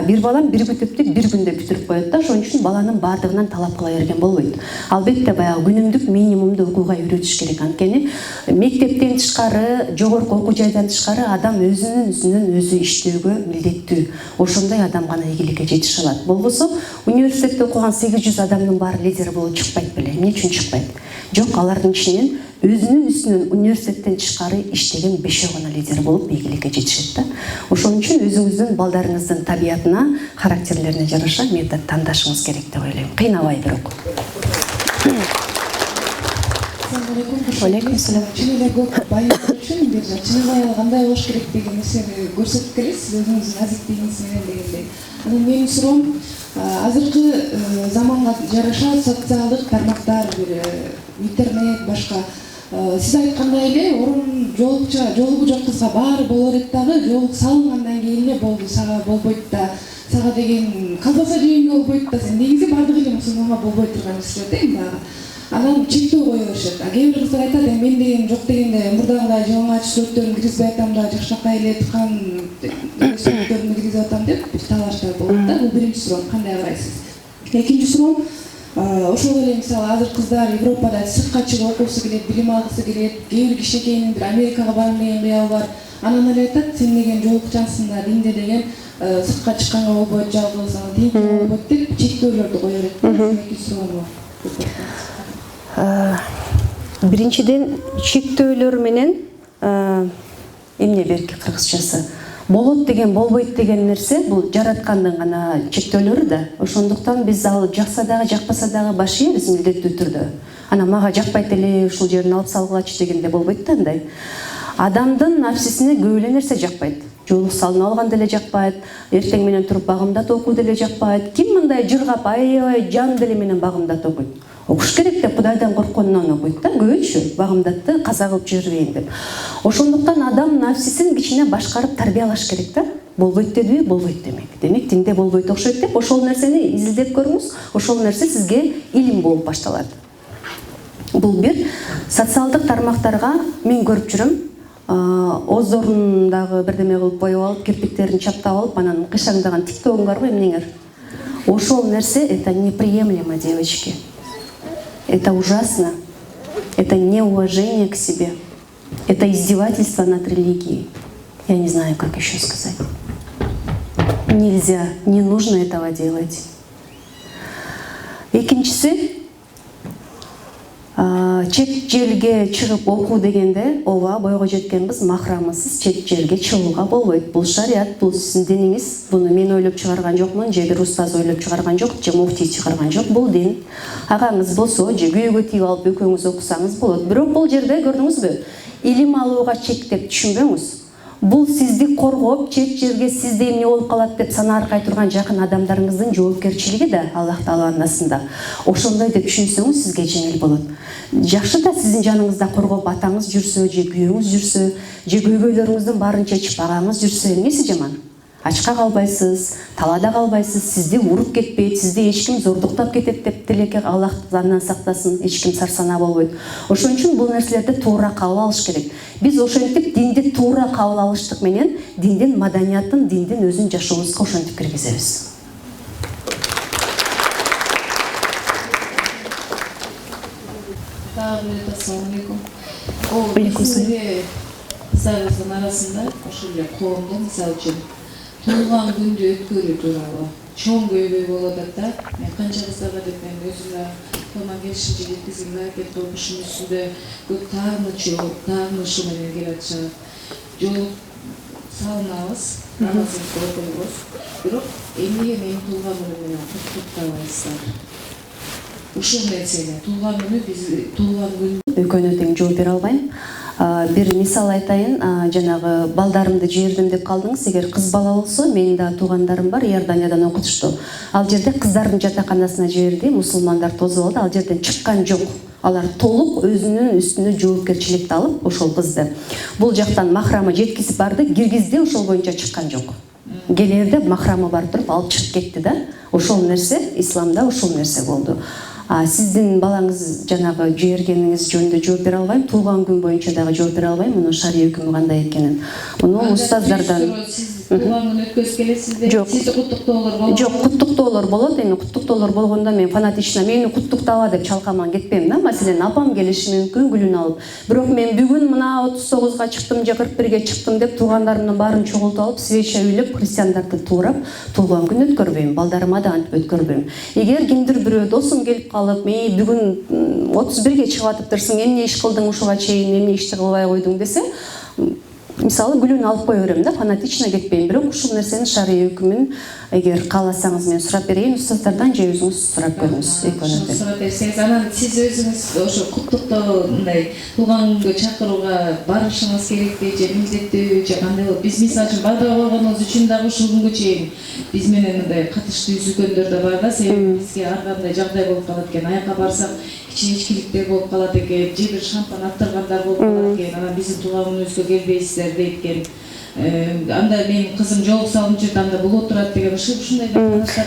бир балам бир китепти бир күндө бүтүрүп коет да, ошон үчүн баланын баардыгынан талап кыла берген болбойт. Албетте баягы күнүмдүк минимумду окууга үйрөтүш керек. Анткени мектептен тышкары, жогорку окуу жайдан тышкары адам өзүнүн өзү иштөөгө милдеттүү. Ошондой адам гана ийгиликке жетише алат. Болбосо университетте окуган 800 адамдын баары лидер болуп чыкпайт беле. Эмне үчүн чыкпайт? Жок, алардын ичинен өзүнүн үстүнөн университеттен тышкары иштеген 5 гана лидер болуп ийгиликке жетишет да. Ошон үчүн өзүңүздүн балдарыңыздын табиятына, характерлерине жараша метод тандашыңыз керек деп ойлойм. Кыйнабай бирок. Алейкум салам. Чын эле көп байыгуу үчүн бир чыныбай кандай болуш керек деген нерсени көрсөтүп келесиз өзүңүздүн азиктигиңиз менен дегендей. Анан менин суроом, азыркы заманга жараша социалдык тармактар, бир интернет, башка сиз айткандай эле орун жолугу жок кызга баары боло берет дагы, жолук салынгандан кийин эле болду, сага болбойт да, сага деген колбаса жегенге болбойт да, сен негизи баардык эле мусулманга болбой турган нерселер да эми дагы. Анан чектөө кое беришет. Кээ бир кыздар айтат, мен деген жок дегенде мурдагыдай жалаңач сүрөттөрүн киргизбей атам да, жакшакай эле тыкан сүрөттөрүн киргизип атам деп бир талаштар болот да. Бул биринчи суроом, кандай карайсыз? Экинчи суроом, ошол эле мисалы азыр кыздар Европада сыртка чыгып окуусу келет, билим алгысы келет, кээ бир кичинекейинин бир Америкага барам деген кыялы бар. Анан эле айтат, сен деген жолукчансың да, динде деген сыртка чыкканга болбойт, жалгыз, тегин болбойт деп чектөөлөрдү кое берет. Экинчи суроом бар. Биринчиден чектөөлөр менен эмне берки кыргызчасы болот деген болбойт деген нерсе бул жараткандын гана чектөөлөрү да. Ошондуктан биз ал жакса дагы жакпаса дагы баш ийебиз милдеттүү түрдө. Ана мага жакпайт эле, ушул жерин алып салгылачы дегенде болбойт да андай. Адамдын нафсисине көп эле нерсе жакпайт. Жолук салынып алган деле жакпайт, эртең менен туруп багымдат окуу деле жакпайт. Ким мындай жыргап аябай жан деле менен багымдат окуйт? Окуш керек деп Кудайдан коркконунан окуйт да, көбүнчө багымдатты каза кылып жүрбөйүн деп. Ошондуктан адам нафсисин кичине башкарып тарбиялаш керек да. Болбойт дедиби, болбойт демек. Демек динде болбойт окшойт деп ошол нерсени изилдеп көрүңүз. Ошол нерсе сизге илим болуп башталат. Бул бир. Социалдык тармактарга мен көрүп жүрөм. Оздорундагы бирдеме кылып коюп алып, кирпиктерин чаптап алып, анан кыйшаңдаган тиктогуң бар го эмнеңер. Ошол нерсе это неприемлемо, девочки. Это ужасно. Это неуважение к себе. Это издевательство над религией. Я не знаю, как еще сказать. Нельзя, не нужно этого делать. Экинчиси, чет жерге чыгып окуу дегенде, ооба бойго жеткенбиз, махрамысыз чет жерге чыгууга болбойт. Бул шарият, бул сиздин диниңиз. Буну мен ойлоп чыгарган жокмун, же бир устаз ойлоп чыгарган жок, же муфтий чыгарган жок. Бул дин. Агаңыз болсо, же күйөөгө тийип алып экөөңүз окусаңыз болот. Бирок бул жерде көрдүңүзбү? Илим алууга чектеп түшүнбөңүз. Бул сизди коргоп, чет жерге сизде эмне болуп калат деп сана аркай турган жакын адамдарыңыздын жоопкерчилиги да Аллах Тааланын астында. Ошондой деп түшүнсөңүз сизге жеңил болот. Жакшы да сиздин жаныңызда коргоп атаңыз жүрсө, же күйөөңүз жүрсө, же көйгөйлөрүңүздүн баарын чечип агаңыз жүрсө, эмнеси жаман? Ачка калбайсыз, талада калбайсыз, сизди уруп кетпейт, сизди эч ким зордуктап кетет деп тилекке Аллах зандан сактасын, эч ким сарсана болбойт. Ошон үчүн бул нерселерди туура кабыл алыш керек. Биз ошентип динди туура кабыл алыштык менен диндин маданиятын, диндин өзүн жашообузга ошентип киргизебиз. Ассалам алейкум. Кыздарыбыздын арасында ошол эле коомдо мисалы үчүн туулган күндү өткөрүү тууралуу чоң көйгөй болуп атат да. Мен канча кыздарга деп мен өзүм да томан келишимче жеткизүүгө аракет кылып ушунун үстүндө көп таагынышы менен келе атышат. Жол салынабыз, намазыбызды окуйбуз. Бирок эмнеге менин туулган күнүм менен куттуктабайсыздар? Ушул нерсени туулган күнү биз туулган күн Экөөнө тең жооп бере албайм. Бир мисал айтайын, жанагы балдарымды жибердим деп калдыңыз. Эгер кыз бала болсо, менин да туугандарым бар, Иорданиядан окутушту. Ал жерде кыздардын жатаканасына жиберди, мусулмандар тосуп алды, ал жерден чыккан жок. Алар толук өзүнүн үстүнө жоопкерчиликти алып, ошол кызды бул жактан махрамы жеткизип барды, киргизди, ошол боюнча чыккан жок. Келерде махрамы бар туруп алып чыгып кетти да. Ошол нерсе исламда ошол нерсе болду. Сиздин балаңыз жанагы жибергениңиз жөнүндө жооп бере албайм, туулган күн боюнча дагы жооп бере албайм, мунун шарий өкүмү кандай экенин. Муну устаздардан туулган күн өткөзүп келесизби? Жок. Сизди куттуктоолор болобу? Жок, куттуктоолор болот. Эми куттуктоолор болгондо мен фанатично мени куттуктаба деп чалкаман кетпейм да. Маселен, апам келиши мүмкүн гүлүн алып. Бирок мен бүгүн мына 39га чыктым же 41ге чыктым деп туугандарымдын баарын чогултуп алып, свеча үйлөп, христиандарды туурап, туулган күн өткөрбөйм. Балдарыма да антип өткөрбөйм. Эгер кимдир бирөө досум келип калып, "Мен бүгүн 31ге чыгып атыптырсың, эмне иш кылдың ушуга чейин, эмне ишти кылбай койдуң" десе, мисалы гүлүн алып кое берем да, фанатично кетпейм. Бирок ушул нерсени шарый өкүмүн эгер кааласаңыз мен сурап берейин, устаздардан же өзүңүз сурап көрүңүз. Сурап берсеңиз, анан сиз өзүңүз ошо куттуктоо мындай туулган күнгө чакырууга барышыңыз керекпи же милдеттүү же кандай болот? Биз мисалы үчүн бардыга болгонубуз үчүн дагы ушул күнгө чейин биз менен мындай катышты үзүлгөндөр да бар да, себеби бизге ар кандай жагдай болуп калат экен. Аякка барсак кичинечкиликтер болуп калат экен, же бир шампан аттыргандар болуп калат экен, анан биздин туулган күнүбүзгө келбейсиздер дейт экен. Анда менин кызым жолук салып жүрүп, анда болот турат деген ушундай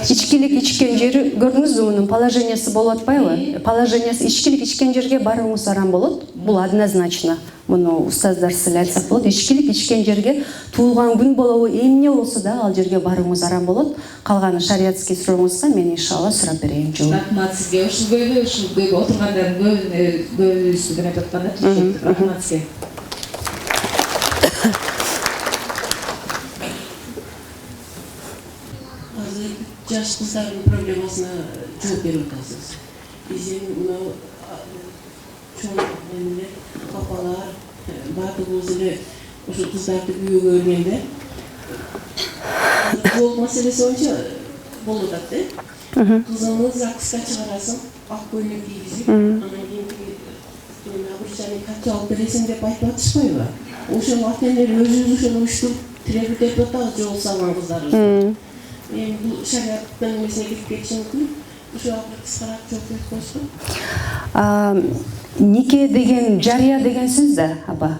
ичкилик ичкен жери көрдүңүзбү, мунун положениясы болуп атпайбы? Положениясы ичкилик ичкен жерге барууңуз арам болот. Бул однозначно. Муну устаздар силе айтсак болот. Ичкилик ичкен жерге туулган күн болобу, эмне болсо да ал жерге барууңуз арам болот. Калганы шариатский сурооңузга мен иншалла сурап берейин. Рахмат сизге. Ушул көйгөй отургандардын көбүнүн айтып атканда түшүндүк. Рахмат сизге. Жаш кыздардын проблемасына жооп берип атасыз. Биз эми мына чоң эмелер, папалар, баардыгыбыз эле ошо кыздарды күйөөгө бергенде жол маселеси боюнча болуп атат да. Кызыңды ЗАГСка чыгарасың, ак көйлөк кийгизип, анан кийин обручальный карточка алып бересиң деп айтып атышпайбы? Ошол ата-энелер өзүбүз ошону уюштуруп тиребит этип атабыз жол салган кыздарыбызды. Мен бул шариаттын эмесине кирип кетиши мүмкүн. Ушуга кыскараак жооп берип коюшпу? Нике деген жарыя деген сөз да, апа.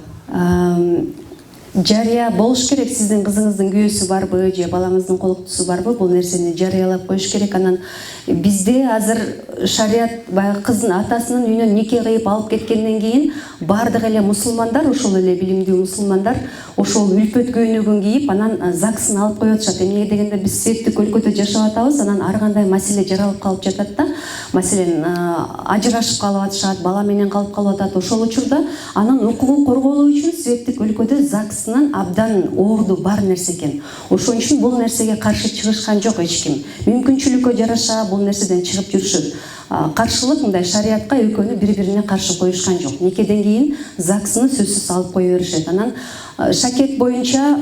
Жарыя болуш керек, сиздин кызыңыздын күйөөсү барбы же балаңыздын колуктусу барбы, бул нерсени жарыялап коюш керек. Анан бизде азыр шариат баягы кыздын атасынын үйүнөн нике кыйып алып кеткенден кийин бардык эле мусулмандар, ошол эле билимдүү мусулмандар ошол үлпөт көйнөгүн кийип, анан ЗАГСын алып коюп атышат. Эмне дегенде биз светтик өлкөдө жашап атабыз, анан ар кандай маселе жаралып калып жатат да. Маселен, ажырашып калып атышат, бала менен калып атат. Ошол учурда анын укугун корголоо үчүн светтик өлкөдө ЗАГСынын абдан орду бар нерсе экен. Ошон үчүн бул нерсеге каршы чыгышкан жок эч ким. Мүмкүнчүлүккө жараша бул нерседен чыгып жүрүшөт. Каршылык мындай шариатка экөөнү бири-бирине каршы коюшкан жок. Никеден кийин ЗАГСыны сөзсүз алып кое беришет. Анан шакет боюнча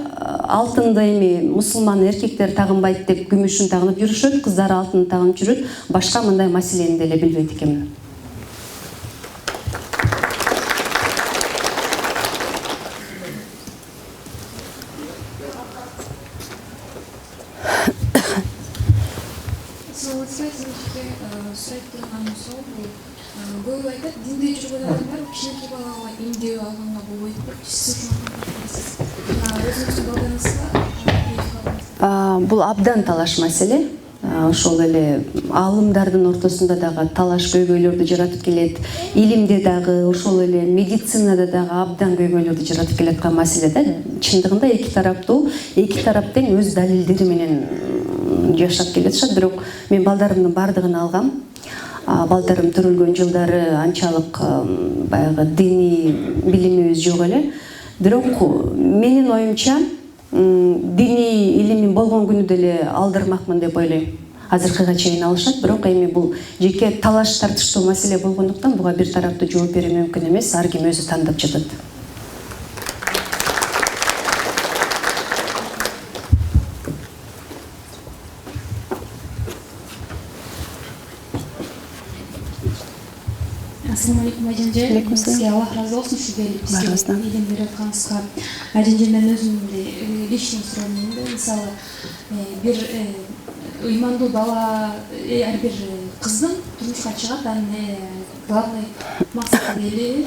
алтынды эми мусулман эркектер тагынбайт деп күмүшүн тагынып жүрүшөт, кыздар алтын тагынып жүрөт. Башка мындай маселени деле билбейт экенмин. Көп айтат, динде жүргөн адамдар кичинекей балага эмдөө алганга болбойт деп. Бул абдан талаш маселе. Ошол эле аалымдардын ортосунда дагы талаш көйгөйлөрдү жаратып келет. Илимде дагы, ошол эле медицинада дагы абдан көйгөйлөрдү жаратып келаткан маселе да. Чындыгында эки тарап тең өз далилдери менен жашап келатышат. Бирок мен балдарымдын бардыгын алгам. Балдарым төрөлгөн жылдары анчалык баягы диний билимибиз жок эле. Бирок менин оюмча диний илимим болгон күнү деле алдырмакмын деп ойлойм. Азыркыга чейин алышат, бирок эми бул жеке талаш тартыштуу маселе болгондуктан буга бир тараптуу жооп берүү мүмкүн эмес, ар ким өзү тандап жатат. Assalamu alaikum Ajinje. Sizge Allah razı olsun şu gelip bizge ilm berip atkanыңызга. Ajinje men özümde личный суроомду, мисалы бир ыймандуу бала, бир кыздын турмушка чыгат, анын главный максаты деле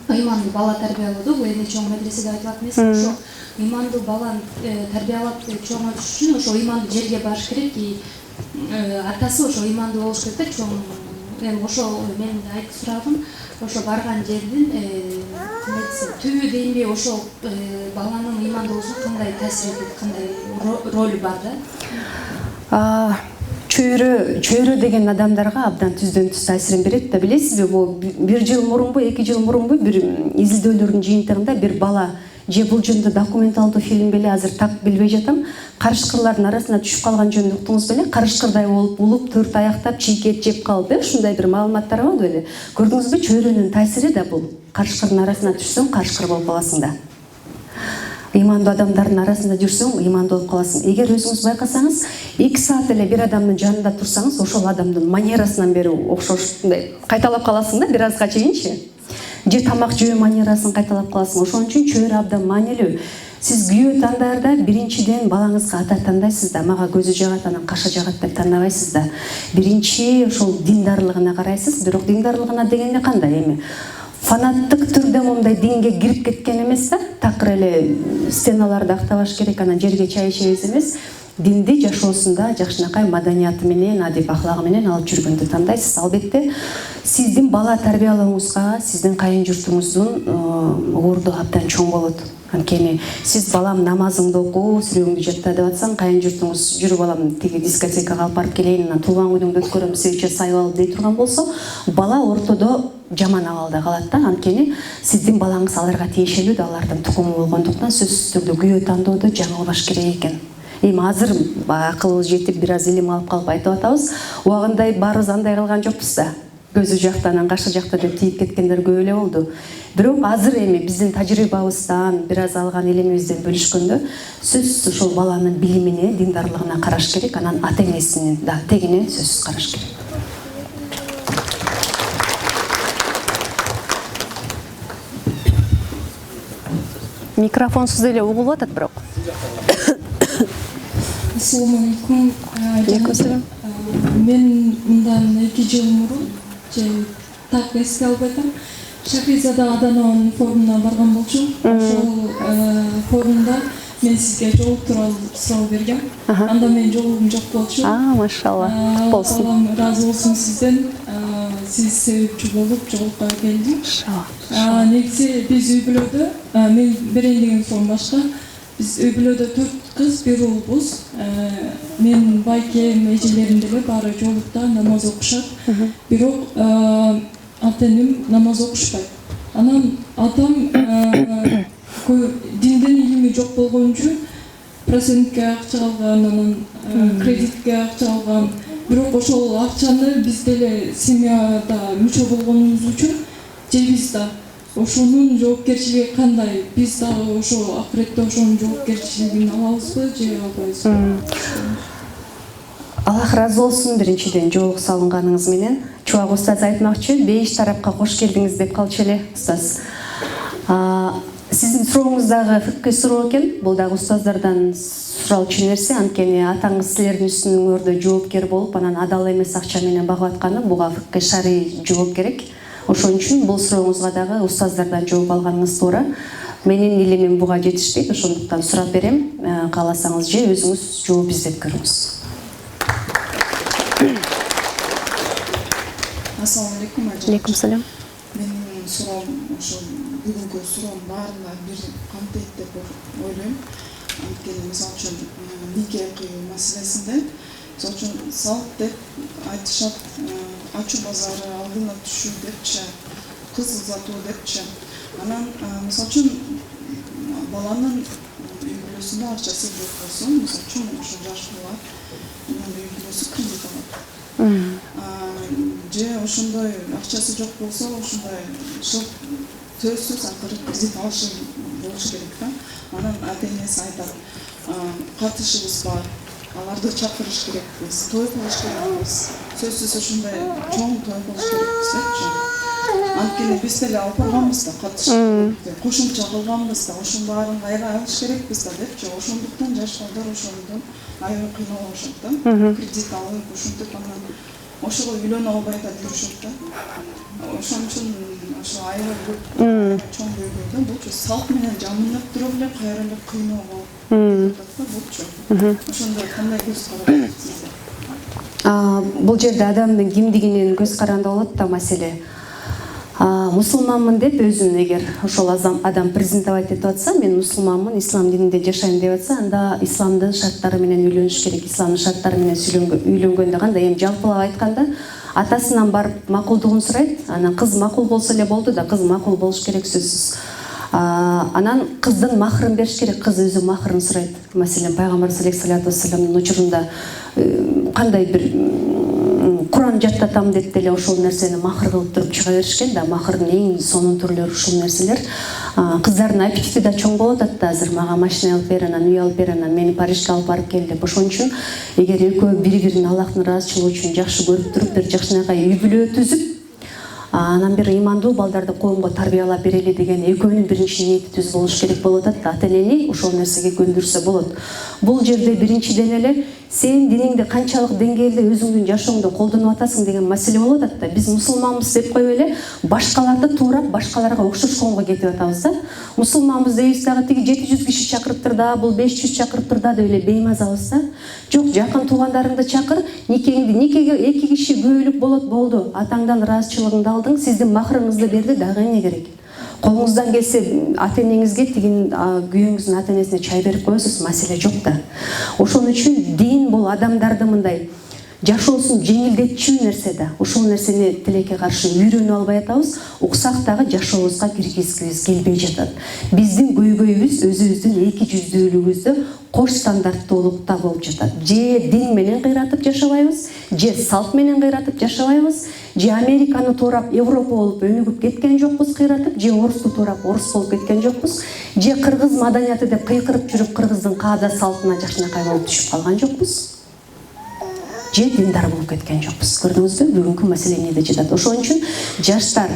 ыймандуу бала тарбиялоо. Бул эми чоң медреседе айтылат эмес. Ошо ыймандуу баланы тарбиялап чоңойтуш үчүн ошо ыймандуу жерге барыш керек. Атасы ошо ыймандуу болуш керек да, чоң. Ошо менин айтып сурагым, ошо барган жердин түбү дейинби ошол баланын ыймандуулугуна кандай таасир этет, кандай ролу бар да? Чөйрө деген адамдарга абдан түздөн түз таасирин берет да. Билесизби, бул 1 жыл мурунбу, 2 жыл мурунбу бир изилдөөлөрдүн жыйынтыгында бир бала же бул жөнүндө документалдуу фильм беле, азыр так билбей жатам, карышкырлардын арасына түшүп калган жөнүндө уктуңуз беле? Карышкырдай болуп улуп, 4 аяктап чийкет жеп калып, ушундай бир маалыматтар болду беле? Көрдүңүзбү? Чөйрөнүн таасири да бул. Карышкырдын арасына түшсөң, карышкыр болуп каласың да. Ыймандуу адамдардын арасында жүрсөң, ыймандуу болуп каласың. Эгер өзүңүз байкасаңыз, 2 саат эле бир адамдын жанында турсаңыз, ошол адамдын манерасынан бери окшошундай кайталап каласың да, бир азга чейинчи. Же тамак жөө манерасын кайталап каласың. Ошон үчүн чөйрө абдан маанилүү. Сиз күйөө тандаарда биринчиден балаңызга ата тандайсыз да, мага көзү жагат, анан кашы жагат деп тандабайсыз да. Биринчи ошол диндарлыгына карайсыз. Бирок диндарлыгына дегенде кандай эми? Фанаттык түрдө мондай динге кирип кеткен эмес да, такыр эле стеналарды актабаш керек, анан жерге чай ичебиз эмес. Динди жашоосунда жакшынакай маданияты менен, адеп ахлагы менен алып жүргөндү тандайсыз. Албетте, сиздин бала тарбиялооңузга, сиздин кайын журтуңуздун орду абдан чоң болот. Анткени сиз балам намазыңды оку, сүрөңдү жатта деп атсаң, кайын журтуңуз жүрүп алам тиги дискотекага алып барып келейин, анан туулган күнүңдү өткөрөм, сизче сайып алып дей турган болсо, бала ортодо жаман абалда калат да. Анткени сиздин балаңыз аларга тиешелүү да, алардын тукуму болгондуктан сөзсүз түрдө күйөө тандоодо жаңылбаш керек экен. Эми азыр акылыбыз жетип бир аз илим алып калып айтып атабыз. Убагында баарыбыз андай кылган жокпуз да. Көзү жакта, анан кашы жакта деп тийип кеткендер көп эле болду. Бирок азыр эми биздин тажрыйбабыздан, бир аз алган илимибизден бөлүшкөндө, сөзсүз ошол баланын билимине, диндарлыгына караш керек, анан ата энесинин да тегине сөзсүз караш керек. Микрофонсуз эле угулуп атат бирок. Assalamu alaikum. Алейкум. Мен мындан 2 жыл мурун так эске алып атам. Шахризада Аданон форумуна барган болчумун. Ошол форумда мен сизге жол тууралуу суроо бергем. Анда менин жолугум жок болчу. Машалла. Болсун. Аллам разы болсун сизден. Сиз себепчи болуп жолукка келдим. Негизи биз үй бүлөдө, мен Берейин деген форум башка. Биз үй бүлөдө 4 кыз, бир уулбуз. Мен байкем, эжелерим деле баары жолукта намаз окушат. Бирок ата-энем намаз окушпайт. Анан атам динден илими жок болгон үчүн процентке акча алган, анан кредитке акча алган. Бирок ошол акчаны биз деле семьяда мүчө болгонубуз үчүн жейбиз да. Ошонун жоопкерчилиги кандай? Биз дагы ошо акыретте ошонун жоопкерчилигин алабызбы же албайбызбы? Аллах разы болсун биринчиден жоолук салынганыңыз менен. Чубак устаз айтмакчы, бейиш тарапка кош келдиңиз деп калчу эле устаз. Сиздин сурооңуз дагы фикке суроо экен. Бул дагы устаздардан суралчу нерсе. Анткени атаңыз силердин үстүңөрдө жоопкер болуп, анан адал эмес акча менен багып атканы, буга фикке шарый жооп керек. Ошон үчүн бул сурооңузга дагы устаздардан жооп алганыңыз туура. Менин илимим буга жетишпейт, ошондуктан сурап берем. Кааласаңыз же өзүңүз жооп издеп көрүңүз. Assalamu alaikum. Алейкум салам. Менин суроом ошо бүгүнкү суроом баарына бир камтейт деп ойлойм. Анткени мисалы үчүн нике кыюу маселесинде, мисалы үчүн салт деп айтышат, ачуу базары алдына түшүү депчи, кыз узатуу депчи. Анан мисалы үчүн баланын үй бүлөсүндө акчасы жок болсо, мисалы үчүн ошо жаш бала үй бүлөсү кредит алат. Же ошондой акчасы жок болсо, ошондой сөзсүз акыры кредит алышы болуш керек да. Анан ата-энеси айтат, катышыбыз бар, аларды чакырыш керекпиз, той кылыш керекпиз, сөзсүз ошондой чоң той кылыш керекпиз депчи. Анткени биз деле алып барганбыз да, катышып, кошумча кылганбыз да, ошонун баарын кайра алыш керекпиз да депчи. Ошондуктан жаш балдар ошондон аябай кыйналышат да, кредит алып, ушинтип анан ошого үйлөнө албай да жүрүшөт да. Ошон үчүн ошо аябай көп чоң бөлүгү булчу салт менен жамынып туруп эле кайра эле кыйноо болуп жатат да булчу. Ошондой кандай көз карандысыздар? Бул жерде адамдын кимдигинин көз каранды болот да маселе. мусулманмын деп өзүн эгер ошол адам презентовать этип атса, мен мусулманмын, ислам дининде жашайм деп атса, анда исламдын шарттары менен үйлөнүш керек, исламдын шарттары менен үйлөнгөндө кандай, эми жалпылап айтканда атасынан барып макулдугун сурайт, анан кыз макул болсо эле болду да, кыз макул болуш керек сөзсүз. Анан кыздын махрын бериш керек, кыз өзү махрын сурайт. Маселен, пайгамбар саллаллаху алейхи вассаламдын учурунда кандай бир Куран жаттатам деп деле ошол нерсени махр кылып туруп чыга беришкен да, махрдын эң сонун түрлөрү ушул нерселер. Кыздардын аппетити да чоң болуп атат да, азыр мага машина алып бер, анан үй алып бер, анан мени Парижге алып барып кел деп. Ошон үчүн эгер экөө бири-бирин Аллахтын ыраазычылыгы үчүн жакшы көрүп туруп, бир жакшынакай үй бүлө түзүп, анан бир ыймандуу балдарды коомго тарбиялап берели деген экөөнүн биринчи ниети түз болуш керек болуп атат да. Ата-энени ошол нерсеге көндүрсө болот. Бул жерде биринчиден эле сен диниңди канчалык деңгээлде өзүңдүн жашооңдо колдонуп атасың деген маселе болуп атат да. Биз мусулманбыз деп коюп эле башкаларды туурап, башкаларга окшошконго кетип атабыз да. Мусулманбыз дейбиз дагы тиги 700 киши чакырыптыр да, бул 500 чакырыптыр да деп эле беймазабыз да. Жок, жакын туугандарыңды чакыр, никеге 2 киши күбөлүк болот, болду. Атаңдан ыраазычылыгыңды алдың, сиздин махрыңызды берди, дагы эмне керек? Колуңуздан келсе ата-энеңизге, тигин күйөөңүздүн ата-энесине чай берип коесуз, маселе жок да. Ошон үчүн дин бул адамдарды мындай жашоосун жеңилдетчү нерсе да. Ошол нерсени тилекке каршы үйрөнүп албай атабыз, уксак дагы жашообузга киргизгибиз келбей жатат. Биздин көйгөйүбүз өзүбүздүн эки жүздүүлүгүбүздө кош стандарттуулукта болуп жатат. Же дин менен кыйратып жашабайбыз, же салт менен кыйратып жашабайбыз, же Американы туурап Европа болуп өнүгүп кеткен жокпуз кыйратып, же орусту туурап орус болуп кеткен жокпуз, же кыргыз маданияты деп кыйкырып жүрүп кыргыздын каада салтына жакшынакай болуп түшүп калган жокпуз. Же диндар болуп кеткен жокпуз. Көрдүңүзбү, бүгүнкү маселе эмнеде жатат. Ошон үчүн жаштар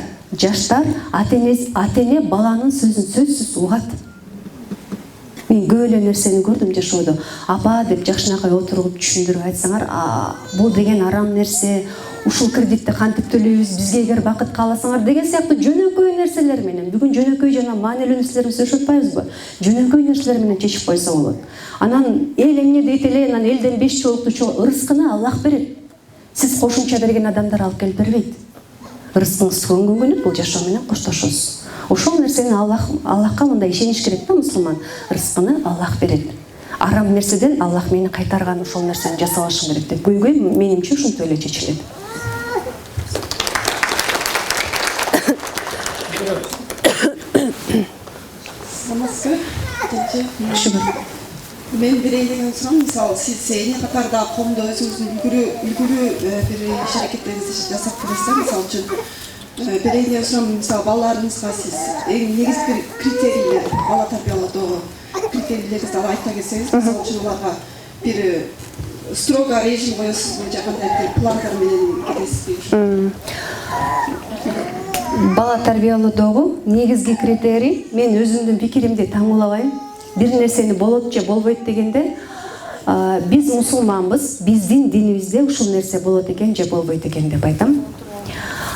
ата-эне баланын сөзүн сөзсүз угат. Мен көп эле нерсени көрдүм жашоодо. Апа деп жакшынакай отуруп түшүндүрүп айтсаңар, бул деген арам нерсе, ушул кредитти кантип төлөйбүз, бизге эгер бакыт кааласаңар деген сыяктуу жөнөкөй нерселер менен. Бүгүн жөнөкөй жана маанилүү нерселерди сөйлөшүп атпайбызбы? Жөнөкөй нерселер менен чечип койсо болот. Анан эл эмне дейт эле, анан элден 5 жолуктуу ырыскыны Аллах берет. Сиз кошумча берген адамдар алып келип бербейт. Ырыскыңыз көнгөнгөнү бул жашоо менен коштошосуз. Ошол нерсени Аллахка мындай ишениш керек да, мусулман. Рызкыны Аллах берет. Арам нерседен Аллах мени кайтарган, ошол нерсени жасабашым керек деп. Көйгөй менимче ушунтип эле чечилет. Мен берейин деген сурам, мисалы сиз эне катарда коомдо өзүңүздүн үлгүлүү бир иш аракеттериңизди жасап келесиз, мисалы үчүн берейин деген сурам, мисалы балдарыңызга сиз эң негизги критерийлер, бала тарбиялоодогу критерийлерди айта келсеңиз, мисалы үчүн аларга бир строго режим коесузбу, же кандай бир пландар менен кетесизби? Бала тарбиялоодогу негизги критерий, мен өзүмдүн пикиримди таңуулабайм. Бир нерсени болот же болбойт дегенде, биз мусулманбыз, биздин динибизде ушул нерсе болот экен же болбойт экен деп айтам.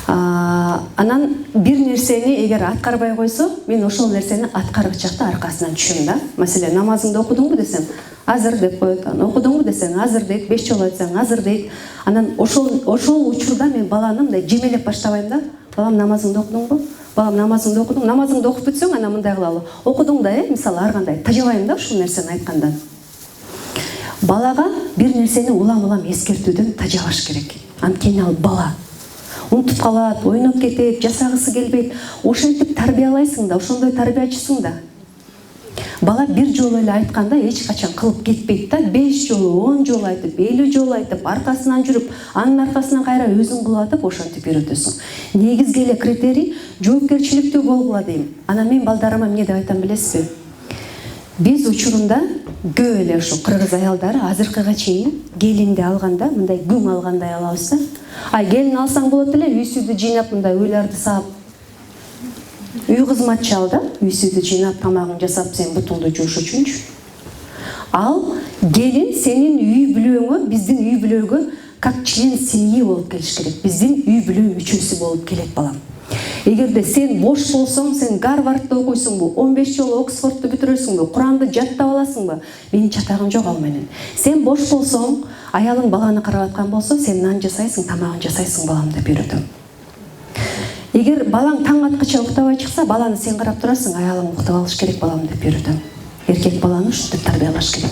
Анан бир нерсени эгер аткарбай койсо, мен ошол нерсени аткаргычакта аркасынан түшөм да. Маселен, намазыңды окудуңбу десем, азыр деп коет. Окудуңбу десең, азыр дейт, 5 жолу айтсаң, азыр дейт. Анан ошол учурда мен баланы мындай жемелеп баштабайм да. Балам, намазыңды окудуңбу? Балам, намазыңды окудуң? Намазыңды окуп бүтсөң, анан мындай кылалы. Окудуң да, мисалы ар кандай. Тажабайм да ушул нерсени айтканда. Балага бир нерсени улам-улам эскертүүдөн тажабаш керек. Анткени ал бала. Унутуп калат, ойноп кетет, жасагысы келбейт. Ошентип тарбиялайсың да, ошондой тарбиячысың да. Бала бир жолу эле айтканда эч качан кылып кетпейт да. 5 жолу, 10 жолу айтып, 50 жолу айтып, аркасынан жүрүп, анын аркасынан кайра өзүң кулатып, ошентип үйрөтөсүң. Негизги эле критерий жоопкерчиликтүү болгула дейм. Анан мен балдарыма эмне деп айтам билесизби? Биз учурунда көп эле ушу кыргыз аялдары азыркыга чейин келинди алганда мындай күң алгандай алабыз да. Келин алсаң болот эле, үй-сүйдү жыйнап мындай уйларды саап, үй кызматчы ал да, үй-сүйдү жыйнап, тамагын жасап, сен бутуңду жууш үчүнчү. Ал келин сенин үй бүлөңө, биздин үй бүлөгө как член семьи болуп келиш керек. Биздин үй бүлө мүчөсү болуп келет балам. Эгерде сен бош болсоң, сен Гарвардты окуйсуңбу, 15 жолу Оксфордду бүтүрөсүңбү, Куранды жаттап аласыңбы? Менин чатагым жок ал менен. Сен бош болсоң, аялың баланы карап аткан болсо, сен нан жасайсың, тамагын жасайсың балам деп үйрөтөм. Эгер балаң таң аткыча уктабай чыкса, баланы сен карап турасың, аялың уктап алыш керек балам деп үйрөтөм. Эркек баланы ушинтип тарбиялаш керек.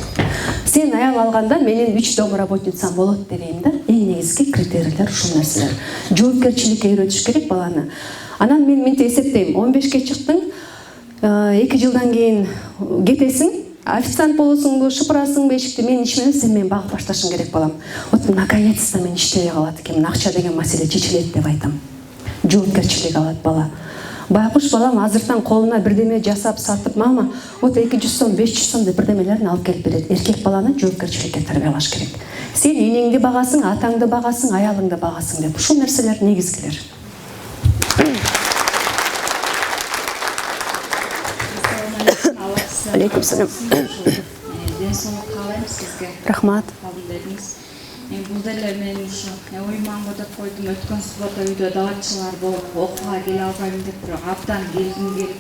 Сен аял алганда менин 3 домработницам болот дебейм да. Эң негизги критерийлер ушул нерселер. Жоопкерчиликке үйрөтүш керек баланы. Анан мен мынтип эсептейм, 15ке чыктың, 2 жылдан кийин кетесиң, официант болосуңбу, шыпырасыңбы эшикти, менин ишим эмес, сен мени багып башташың керек балам. Вот наконец-то мен иштебей калат экенмин, акча деген маселе чечилет деп айтам. Жоопкерчилик алат бала. Байкуш балам азыртан колуна бирдеме жасап сатып, мама, вот 200 сом, 500 сом деп бирдемелерин алып келип берет. Эркек баланы жоопкерчиликке тарбиялаш керек. Сен энеңди багасың, атаңды багасың, аялыңды багасың деп. Ушул нерселер негизгилер. Алейкум салам. Денсаулык каалайм сизге. Рахмат. Кабыл бериңиз. Бул деле мен ушу оймаңга деп койдум, өткөн суббота үйдө даатчылар болуп окууга келе албайм деп, бирок абдан келгим келип,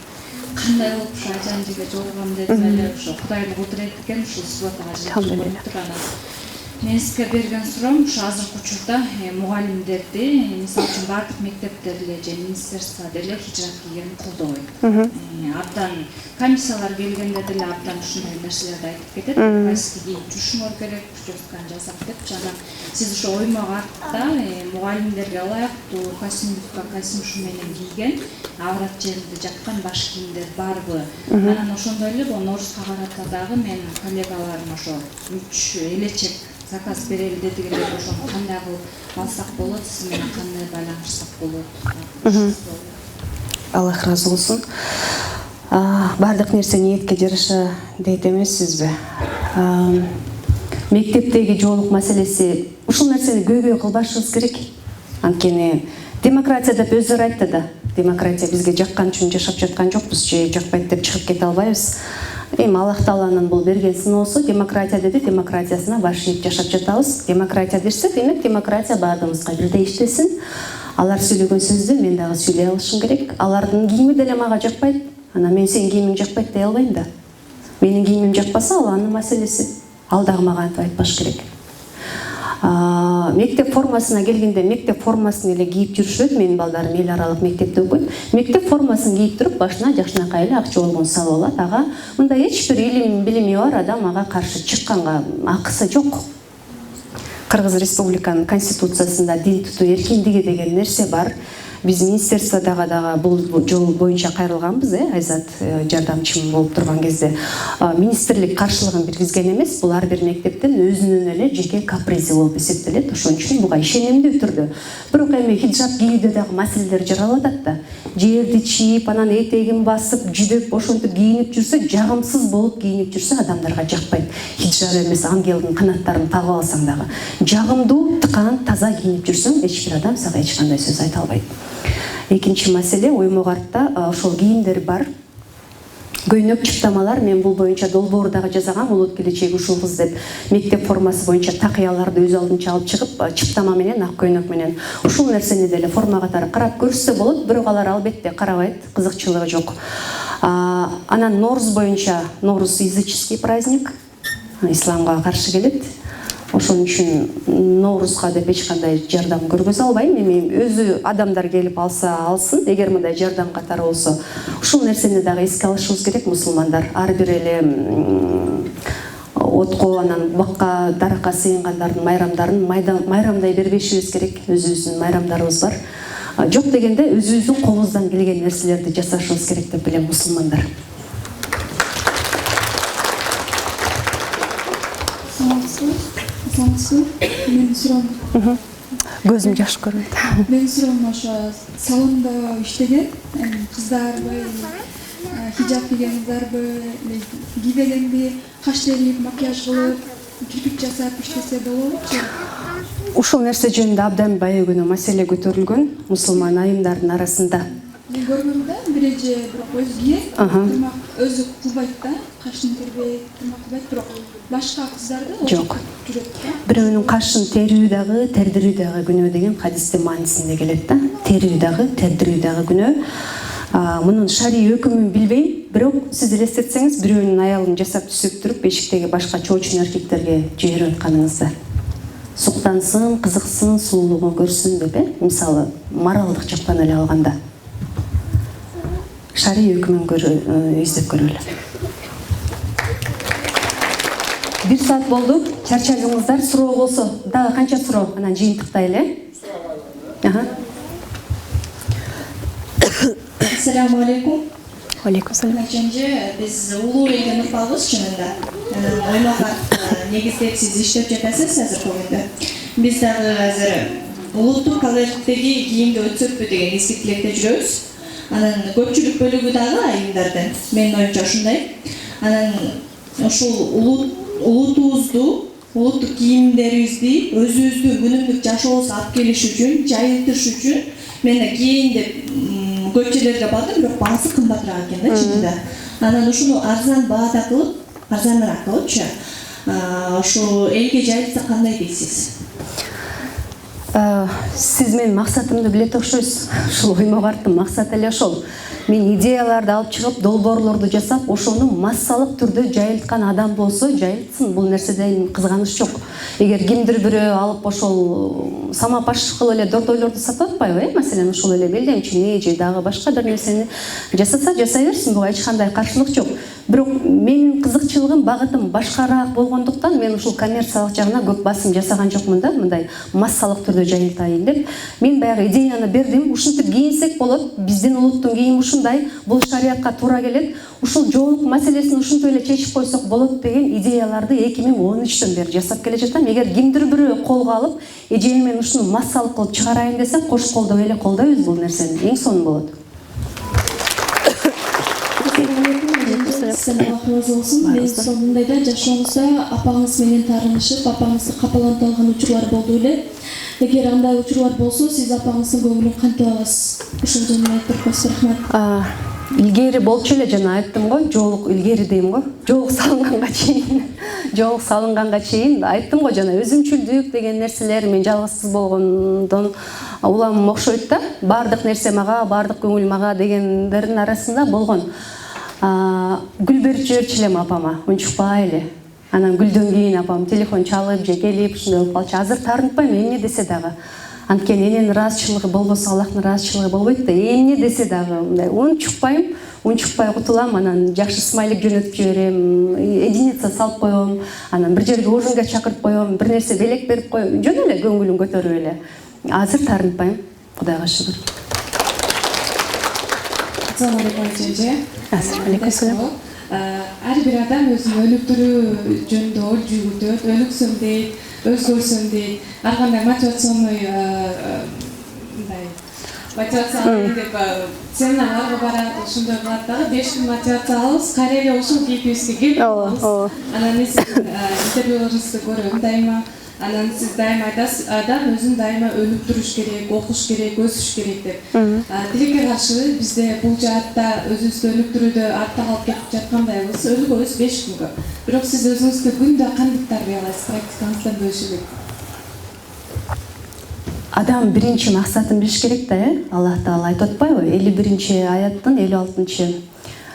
кандай болуп ушу ажанжиге жолугам дедим эле, ушу Кудайдын кудурети экен, ушул субботага жетип турган. Мен сизге берген суроом ушу азыркы учурда мугалимдерди, мисалы үчүн бардык мектептер эле же министерство деле хижрат кийгенин колдобойт. Абдан комиссиялар келгенде деле абдан ушундай нерселерди айтып кетет. Кайсы кийип жүрүшүңөр керек, жоспарын жасап деп. Жана сиз ошо оймок артта мугалимдерге ылайыктуу костюм ушу менен кийген, аврат жеринде жаккан баш кийимдер барбы? Анан ошондой эле Норузга карата дагы мен коллегаларым ошо 3 элечек заказ берели дедигилер, ошону кандай кылып алсак болот, сиз менен кандай байланышсак болот? Аллах разы болсун. Бардык нерсе ниетке жараша дейт эмессизби? Мектептеги жоолук маселеси, ушул нерсени көйгөй кылбашыбыз керек. Анткени демократия деп өздөрү айтты да. Демократия бизге жаккан үчүн жашап жаткан жокпуз, же жакпайт деп чыгып кете албайбыз. Аллах Тааланын бул берген сыноосу, демократия деди, демократиясына баш ийип жашап жатабыз. Демократия дерсе, демек демократия баардыгыбызга бирдей иштесин. Алар сүйлөгөн сөздү мен дагы сүйлөй алышым керек. Алардын кийими деле мага жакпайт. Анан мен сенин кийимиң жакпайт дей албайм да. Менин кийимим жакпаса, ал анын маселеси. Ал дагы мага антип айтпаш керек. Мектеп формасына келгенде, мектеп формасын эле кийип жүрүшөт. Менин балдарым эл аралык мектепте окуйт. Мектеп формасын кийип туруп, башына жакшынакай эле ак чолгун салып алат. Ага мындай эч бир билими бар адам ага каршы чыкканга акысы жок. Кыргыз Республиканын конституциясында дин тутуу эркиндиги деген нерсе бар. Биз министерстводагы бул жол боюнча кайрылганбыз, Айзат жардамчым болуп турган кезде. Министрлик каршылыгын билгизген эмес, бул ар бир мектептин өзүнүн эле жеке капризи болуп эсептелет. Ошон үчүн буга ишенимдүү түрдө. Бирок эми хиджаб кийүүдө дагы маселелер жаралып атат да. Жерди чийип, анан этегин басып, жүдөп, ошентип кийинип жүрсө, жагымсыз болуп кийинип жүрсө, адамдарга жакпайт. Хиджаб эмес, ангелдин канаттарын тагып алсаң дагы, жагымдуу, тыкан, таза кийинип жүрсөң, эч бир адам сага эч кандай сөз айта албайт. Экинчи маселе, оймок артта ошол кийимдер бар. Көйнөк чыптамалар, мен бул боюнча долбоордагы жазагам, улут келечеги ушулбуз деп. Мектеп формасы боюнча такыяларды өз алдынча алып чыгып, чыптама менен, ак көйнөк менен ушул нерсени деле форма катары карап көрсө болот, бирок алар албетте карабайт, кызыкчылыгы жок. Анан Норуз боюнча, Норуз языческий праздник, исламга каршы келет. Ошон үчүн Ноорузга деп эч кандай жардам көргөзө албайм. Эми өзү адамдар келип алса алсын, эгер мындай жардам катары болсо. Ушул нерсени дагы эске алышыбыз керек, мусулмандар. Ар бир эле отко, анан бакка, даракка сыйынгандардын майрамдарын майрамдай бербешибиз керек. Өзүбүздүн майрамдарыбыз бар. Жок дегенде өзүбүздүн колубуздан келген нерселерди жасашыбыз керек деп билем, мусулмандар. Менин суроом. Көзүм жаш көрүнөт. Менин суроом ошо салондо иштеген кыздарбы, хиджаб кийген кыздарбы, кийбегенби, каш терип, макияж кылып, кирпик жасап иштесе болобучу? Ушул нерсе жөнүндө абдан бая күнү маселе көтөрүлгөн мусулман айымдардын арасында. Мен көргөм да, биреже бирок өзү кийет, тырмак өзү кылбайт да, кашын тербейт, тырмак кылбайт, бирок башка кыздарды жок. Бирөөнүн кашын терүү дагы, тердирүү дагы күнөө деген хадистин маанисинде келет да. Терүү дагы, тердирүү дагы күнөө. Мунун шарий өкүмүн билбейм, бирок сиз элестетсеңиз, бирөөнүн аялын жасап түзөп туруп, эшиктеги башка чоочун эркектерге жиберип атканыңызда суктансын, кызыксын, сулуулугун көрсүн деп, мисалы, моралдык жактан эле алганда. шарий өкүмүн издеп көрөлү. 1 саат болду. Чарчадыңыздар. Суроо болсо, дагы канча суроо? Анан жыйынтыктайлы. Ассаламу алейкум. Алейкум салам. Biz улуу элден ыкпалбыз чынында. Оймага негиздеп сиз иштеп жатасыз азыр көбүндө. Биз дагы азыр улуттук коллективи кийимди өтсөтпү деген эски тилекте жүрөбүз. Анан көпчүлүк бөлүгү дагы айымдардан. Менин оюмча ушундай. Анан ушул улутубузду, улуттук кийимдерибизди өзүбүздүн күнүмдүк жашообузга алып келиш үчүн, жайылтыш үчүн мен кийин деп көп жерлерге бардым, бирок баасы кымбатыраак экен да чынында. Анан ушуну арзан баада кылып, арзаныраак кылыпчы, ошо элге жайылтса кандай дейсиз? Сиз менин максатымды билет окшойсуз. Ушул оймого арттым, максат эле ошол. Мен идеяларды алып чыгып, долбоорлорду жасап, ошону массалык түрдө жайылткан адам болсо, жайылтсын. Бул нерседен кызганыч жок. Эгер кимдир бирөө алып ошол самопаш кылып эле дордойлорду сатып атпайбы, маселен ошол эле белдемчини же дагы башка бир нерсени жасаса, жасай берсин, буга эч кандай каршылык жок. Бирок менин кызыкчылыгым, багытым башкараак болгондуктан мен ушул коммерциялык жагына көп басым жасаган жокмун да, мындай массалык түрдө жайылтайын деп. Мен баягы идеяны бердим, ушинтип кийинсек болот, биздин улуттун кийими ушундай, бул шариатка туура келет. Ушул жоолук маселесин ушинтип эле чечип койсок болот деген идеяларды 2013-төн бери жасап келе жатам. Эгер кимдир бирөө колго алып, эжең мен ушуну массалык кылып чыгарайын десе, кош колдоп эле колдойбуз бул нерсени. Эң сонун болот. Мен сонундайда жашооңузда апаңыз менен таарынышып, апаңызды капалантып алган учурлар болду эле. Эгер андай учурлар болсо, сиз апаңыздын көңүлүн кантип аласыз? Ушул жөнүндө айтып койсоңуз рахмат. Илгери болчу эле, жана айттым го, жоолук илгери дейм го. Жоолук салынганга чейин айттым го, жана өзүмчүлдүк деген нерселер мен жалгызсыз болгондон уламым окшойт да. Бардык нерсе мага, бардык көңүл мага дегендердин арасында болгон. Гүл берип жиберчү элем апама, унчукпай эле. Анан гүлдөн кийин апам телефон чалып же келип ушундай болуп калчу. Азыр таарынтпайм, эмне десе дагы. Анткени эненин ыраазычылыгы болбосо Аллахтын ыраазычылыгы болбойт да. Эмне десе дагы мындай унчукпайм, унчукпай кутулам, анан жакшы смайлик жөнөтүп жиберем, единица салып коем, анан бир жерге ужинге чакырып коем, бир нерсе белек берип коем, жөн эле көңүлүн көтөрүп эле. Азыр таарынтпайм, Кудайга шүгүр. Assalamu alaikum эжеже. Assalamu alaikum. Ар бир адам өзүнүн өлүктүрүү жөнүндө ой жүгүртөт, өлүксөм дейт, өзгөрсөм дейт. Ар кандай мотивационный деп семинарларга барат, ошондой кылат дагы 5 күн мотивация алабыз, кайра эле ушул кейпибизге келип калабыз. Анан мен сиздин интервьюларыңызды көрөм дайыма. Анан сиз дайыма айтасыз, адам өзүн дайыма өнүктүрүш керек, окуш керек, өсүш керек деп. Тилекке каршы бизде бул жаатта өзүбүздү өнүктүрүүдө артта калып кетип жаткандайбыз. Өзү 5 күнгө. Бирок сиз өзүңүзгө күндө кандай тарбиялайсыз, практикаңыздан бөлүшүп? Адам биринчи максатын билиш керек да, Аллах Таала айтып атпайбы? 51-аяттын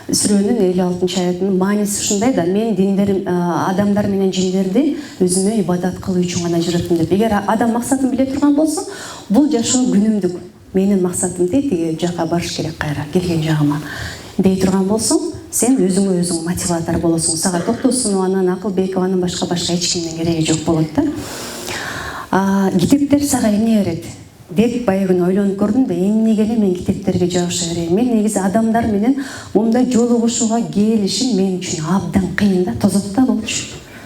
56-сүрөнүн 56-аятынын мааниси ушундай да: мен диндер адамдар менен жиндерди өзүмө ибадат кылуу үчүн гана жараттым деп. Эгер адам максатын биле турган болсо, бул жашоо күнүмдүк. Менин максатым тиги жака барыш керек, кайра келген жагыма дей турган болсоң, сен өзүңө өзүң мотиватор болосуң. Сага Токтосунованын, Акылбекованын башка эч кимдин кереги жок болот да. Китептер сага эмне берет деп баягы ойлонуп көрдүм да, эмнеге эле мен китептерге жабыша берейин. Мен негизи адамдар менен мындай жолугушууга келишим мен үчүн абдан кыйын да, тозокто болчу.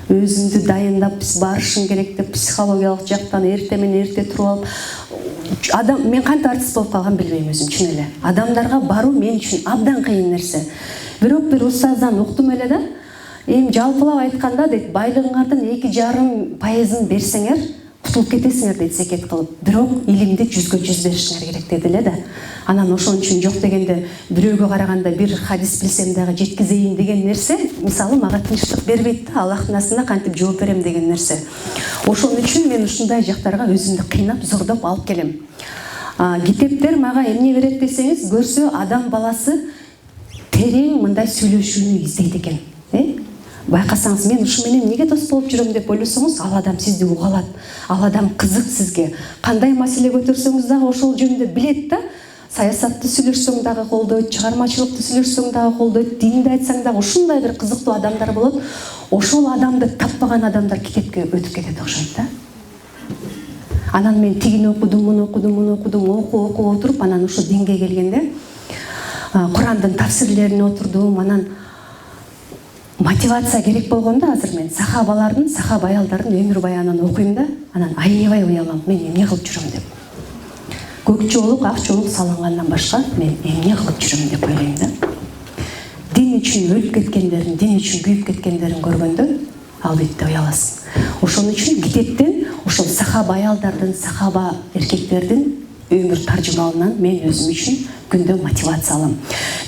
Өзүмдү дайындап барышым керек деп психологиялык жактан эрте менен эрте туруп алып, мен кантип артист болуп калганын билбейм өзүм, чын эле. Адамдарга баруу мен үчүн абдан кыйын нерсе. Бирок бир устаздан уктум эле да, жалпылап айтканда дейт, байлыгыңардын 2,5% берсеңер кутулуп кетесиңер дейт, зекет кылып. Бирок илимди 100% беришиңер керек деди эле да. Анан ошон үчүн жок дегенде бирөөгө караганда бир хадис билсем дагы жеткизейин деген нерсе, мисалы мага тынчтык бербейт да, Аллахтын астында кантип жооп берем деген нерсе. Ошон үчүн мен ушундай жактарга өзүмдү кыйнап, зордоп алып келем. Китептер мага эмне берет десеңиз, көрсө адам баласы терең мындай сүйлөшүүнү издейт экен. Байкасаңыз, мен ушу менен эмнеге дос болуп жүрөм деп ойлосоңуз, ал адам сизди угалат. Ал адам кызык сизге. Кандай маселе көтөрсөңүз дагы ошол жөнүндө билет да. саясатты сүйлөшсөң дагы колдойт, чыгармачылыкты сүйлөшсөң дагы колдойт, динди айтсаң дагы ушундай бир кызыктуу адамдар болот. Ошол адамды таппаган адамдар китепке өтүп кетет окшойт да. Анан мен тигини окудум, муну окудум, окуп отуруп, анан ошо динге келгенде Курандын тафсирлерине отурдум, анан мотивация керек болгондо азыр мен сахабалардын, сахаба аялдардын өмүр баянын окуйм да, анан аябай уялам, мен эмне кылып жүрөм деп. Көк жоолук, ак жоолук салынгандан башка мен эмне кылып жүрөм деп ойлойм да. Дин үчүн өлүп кеткендерин, дин үчүн күйүп кеткендерин көргөндө албетте уяласың. Ошон үчүн китептен ошол сахаба аялдардын, сахаба эркектердин өмүр таржымалынан мен өзүм үчүн күндө мотивация алам.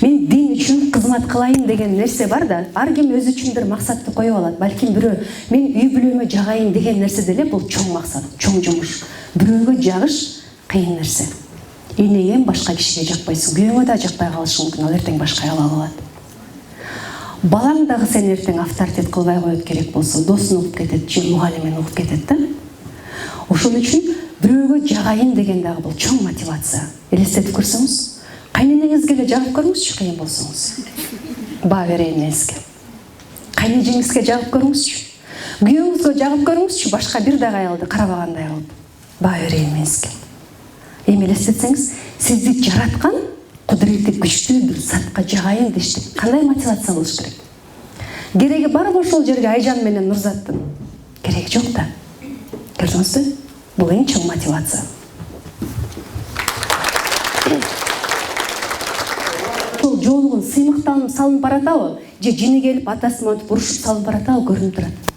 Мен дин үчүн кызмат кылайын деген нерсе бар да, ар ким өзү үчүн бир максатты коюп алат. Балким бирөө мен үй бүлөмө жагайын деген нерсе деле бул чоң максат, чоң жумуш. Бирөөгө жагыш кыйын нерсе. Энең башка кишиге жакпайсың, күйөөңө да жакпай калышы мүмкүн, ал эртең башка аял алып алат. Балаң дагы сен эртең авторитет кылбай коет керек болсо, досун угуп кетет, же мугалимин угуп кетет да. Ошон үчүн бирөөгө жагайын деген дагы бул чоң мотивация. Элестетип көрсөңүз, кайненеңизге эле жагып көрүңүзчү кыйын болсоңуз. Баа берейин мен сизге. Кайнежеңизге жагып көрүңүзчү. Күйөөңүзгө жагып көрүңүзчү, башка бир дагы аялды карабагандай кылып. Баа берейин мен сизге. Эми элестетсеңиз, сизди жараткан кудурети күчтүү бир затка жагайын дештик. Кандай мотивация болуш керек? Кереги барбы ошол жерге Айжан менен Нурзаттын? Кереги жок да. Көрдүңүзбү? Бул эң чоң мотивация. Ошол жоолугун сыймыктанып салынып баратабы? Же жини келип атасы монтип урушуп салынып баратабы көрүнүп турат.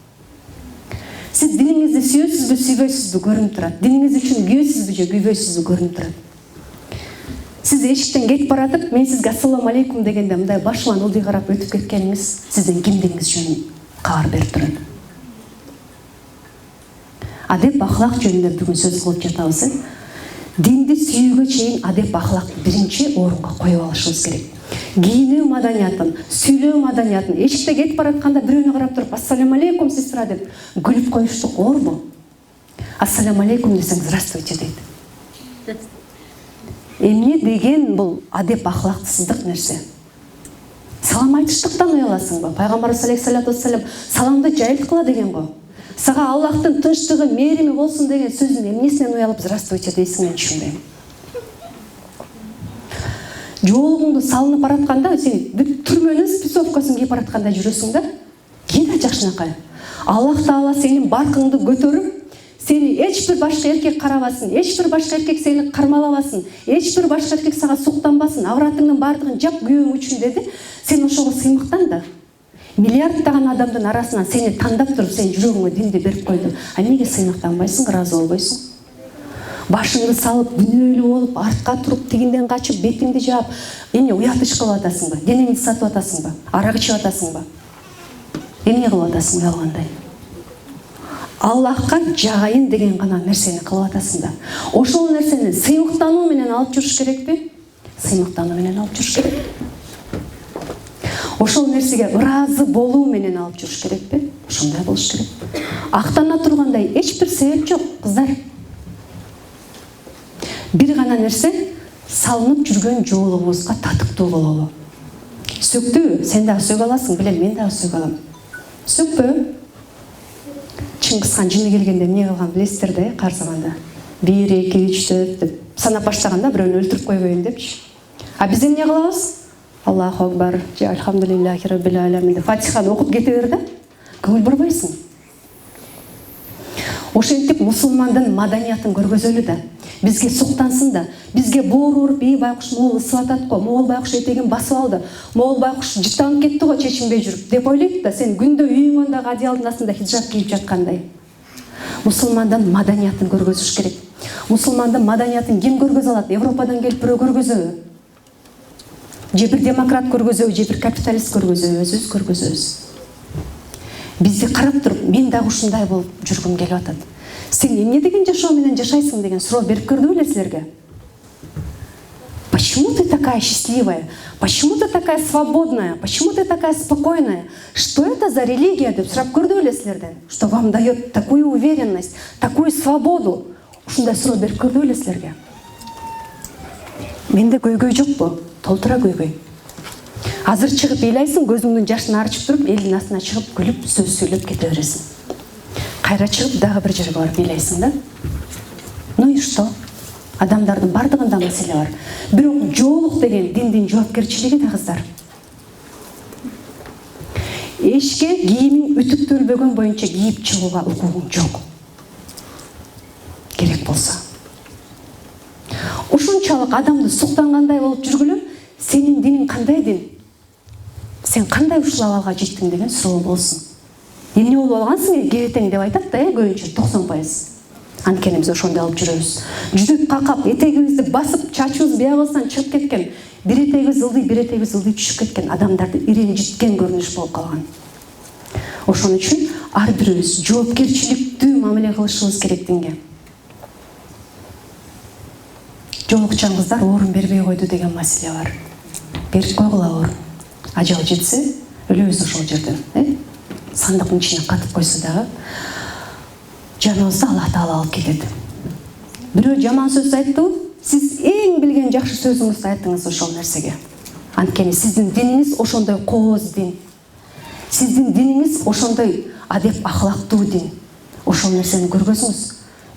Сиз диниңизди сүйөсүзбү, сүйбөйсүзбү көрүнүп турат. Диниңиз үчүн күйөсүзбү же күйбөйсүзбү көрүнүп турат. Сиз эшиктен кетип баратып, мен сизге ассаламу алейкум дегенде мындай башыман ылдый карап өтүп кеткениңиз сиздин кимдигиңиз жөнүндө кабар берип турат. Адеп ахлак жөнүндө бүгүн сөз кылып жатабыз. Динди сүйүүгө чейин адеп ахлакты биринчи орунга коюп алышыбыз керек. Кийинүү маданиятын, сүйлөө маданиятын, эшикте кетип баратканда бирөөнү карап туруп ассаламу алейкум сестра деп күлүп коюштук орбу? Ассаламу алейкум десең здравствуйте дейт. Эмне деген бул адеп ахлактысыздык нерсе? Салам айтыштыктан уяласыңбы? Пайгамбарыбыз алейхиссалату вассалам саламды жайылткыла деген го. Сага Аллахтын тынчтыгы, мээрими болсун деген сөзүн эмнесинен уялып здравствуйте дейсиң, мен түшүнбөйм. Жоолугуңду салынып баратканда сен түрмөнүн спецовкасын кийип бараткандай жүрөсүң да. Кийин жакшынакай. Аллах Таала сенин баркыңды көтөрүп, сени эч бир башка эркек карабасын, эч бир башка эркек сени кармалабасын, эч бир башка эркек сага суктанбасын, авратыңдын баардыгын жап күйөөң үчүн деди. Сен ошого сыймыктан да. Миллиарддаган адамдын арасынан сени тандап туруп, сен жүрөгүңө динди берип койду. А эмнеге сыймыктанбайсың, ыраазы болбойсуң? Башыңды салып, күнөөлүү болуп, артка туруп, тигинден качып, бетиңди жаап, эмне уят иш кылып атасыңбы? Денеңди сатып атасыңбы? Арак ичип атасыңбы? Эмне кылып атасың уялгандай? Аллахка жагайын деген гана нерсени кылып атасың да. Ошол нерсени сыймыктануу менен алып жүрүш керекпи? Сыймыктануу менен алып жүрүш керек. Ошол нерсеге ыраазы болуу менен алып жүрүш керекпи? Ошондой болуш керек. Актана тургандай эч бир себеп жок, кыздар. Бир гана нерсе салынып жүргөн жоолугубузга татыктуу бололу. Сөктүбү? Сен дагы сөк аласың, билем, мен дагы сөк алам. Сөкпө? Чыңгызхан жыны келгенде эмне кылган билесиздер да, кар заманда. 1, 2, 3, 4 деп санап баштаганда бирөөнү өлтүрүп койбойн депчи. А биз эмне кылабыз? Аллаху акбар, же альхамдулиллахи раббил аламин деп Фатиханы окуп кете бер да. Көңүл бурбайсың. Ошентип мусулмандын маданиятын көргөзөлү да. Бизге суктансын да. Бизге боору уруп, байкуш могул ысып атат го, могул байкуш этегин басып алды, могул байкуш жыттанып кетти го чечинбей жүрүп деп ойлойт да. Сен күндө үйүңөндөгү одеялдын астында хиджаб кийип жаткандай. Мусулмандын маданиятын көргөзүш керек. Мусулмандын маданиятын ким көргөзө алат? Европадан келип бирөө көргөзөбү? Же бир демократ көргөзөбү, же бир капиталист көргөзөбү, өзүбүз көргөзөбүз. Бизди карап туруп, мен дагы ушундай болуп жүргүм келип атат. Сен эмне деген жашоо менен жашайсың деген суроо берип көрдү беле силерге? Почему ты такая счастливая? Почему ты такая свободная? Почему ты такая спокойная? Что это за религия деп сурап көрдү беле силерден? Что вам дает такую уверенность, такую свободу? Ушундай суроо берип көрдү беле силерге? Менде көйгөй жокпу? Толтура көйгөй. Азыр чыгып ыйлайсың, көзүңдүн жашын арчып туруп, элдин астына чыгып күлүп, сөз сүйлөп кете бересиң. Кайра чыгып дагы бир жерге барып ыйлайсың да. Ну и что? Адамдардын бардыгында маселе бар. Бирок жоолук деген диндин жоопкерчилиги да кыздар. Эшке кийимин үтүктөлбөгөн боюнча кийип чыгууга укугуң жок. Керек болсо. Ушунчалык адамды суктангандай болуп жүргүлө, сенин диниң кандай дин? Сен кандай ушул абалга жеттиң деген суроо болсун. Эмне болуп алгансың кебетең деп айтат да, көбүнчө 90%. Анткени биз ошондой алып жүрөбүз. Жүдөп какап, этегибизди басып, чачыбыз биягыбыздан чыгып кеткен, бир этегибиз ылдый түшүп кеткен адамдарды иренжиткен көрүнүш болуп калган. Ошон үчүн ар бирибиз жоопкерчиликтүү мамиле кылышыбыз керек динге. Жоолукчан кыздар орун бербей койду деген маселе бар. Берип койгула орун. Ажал жетсе, өлөбүз ошол жерден, сандыктын ичине катып койсо дагы, жаныбызды Аллах Таала алып кетет. Бирөө жаман сөз айттыбы? Сиз эң билген жакшы сөзүңүздү айттыңыз ошол нерсеге. Анткени сиздин диниңиз ошондой кооз дин. Сиздин диниңиз ошондой адеп ахлактуу дин. Ошол нерсени көргөзүңүз.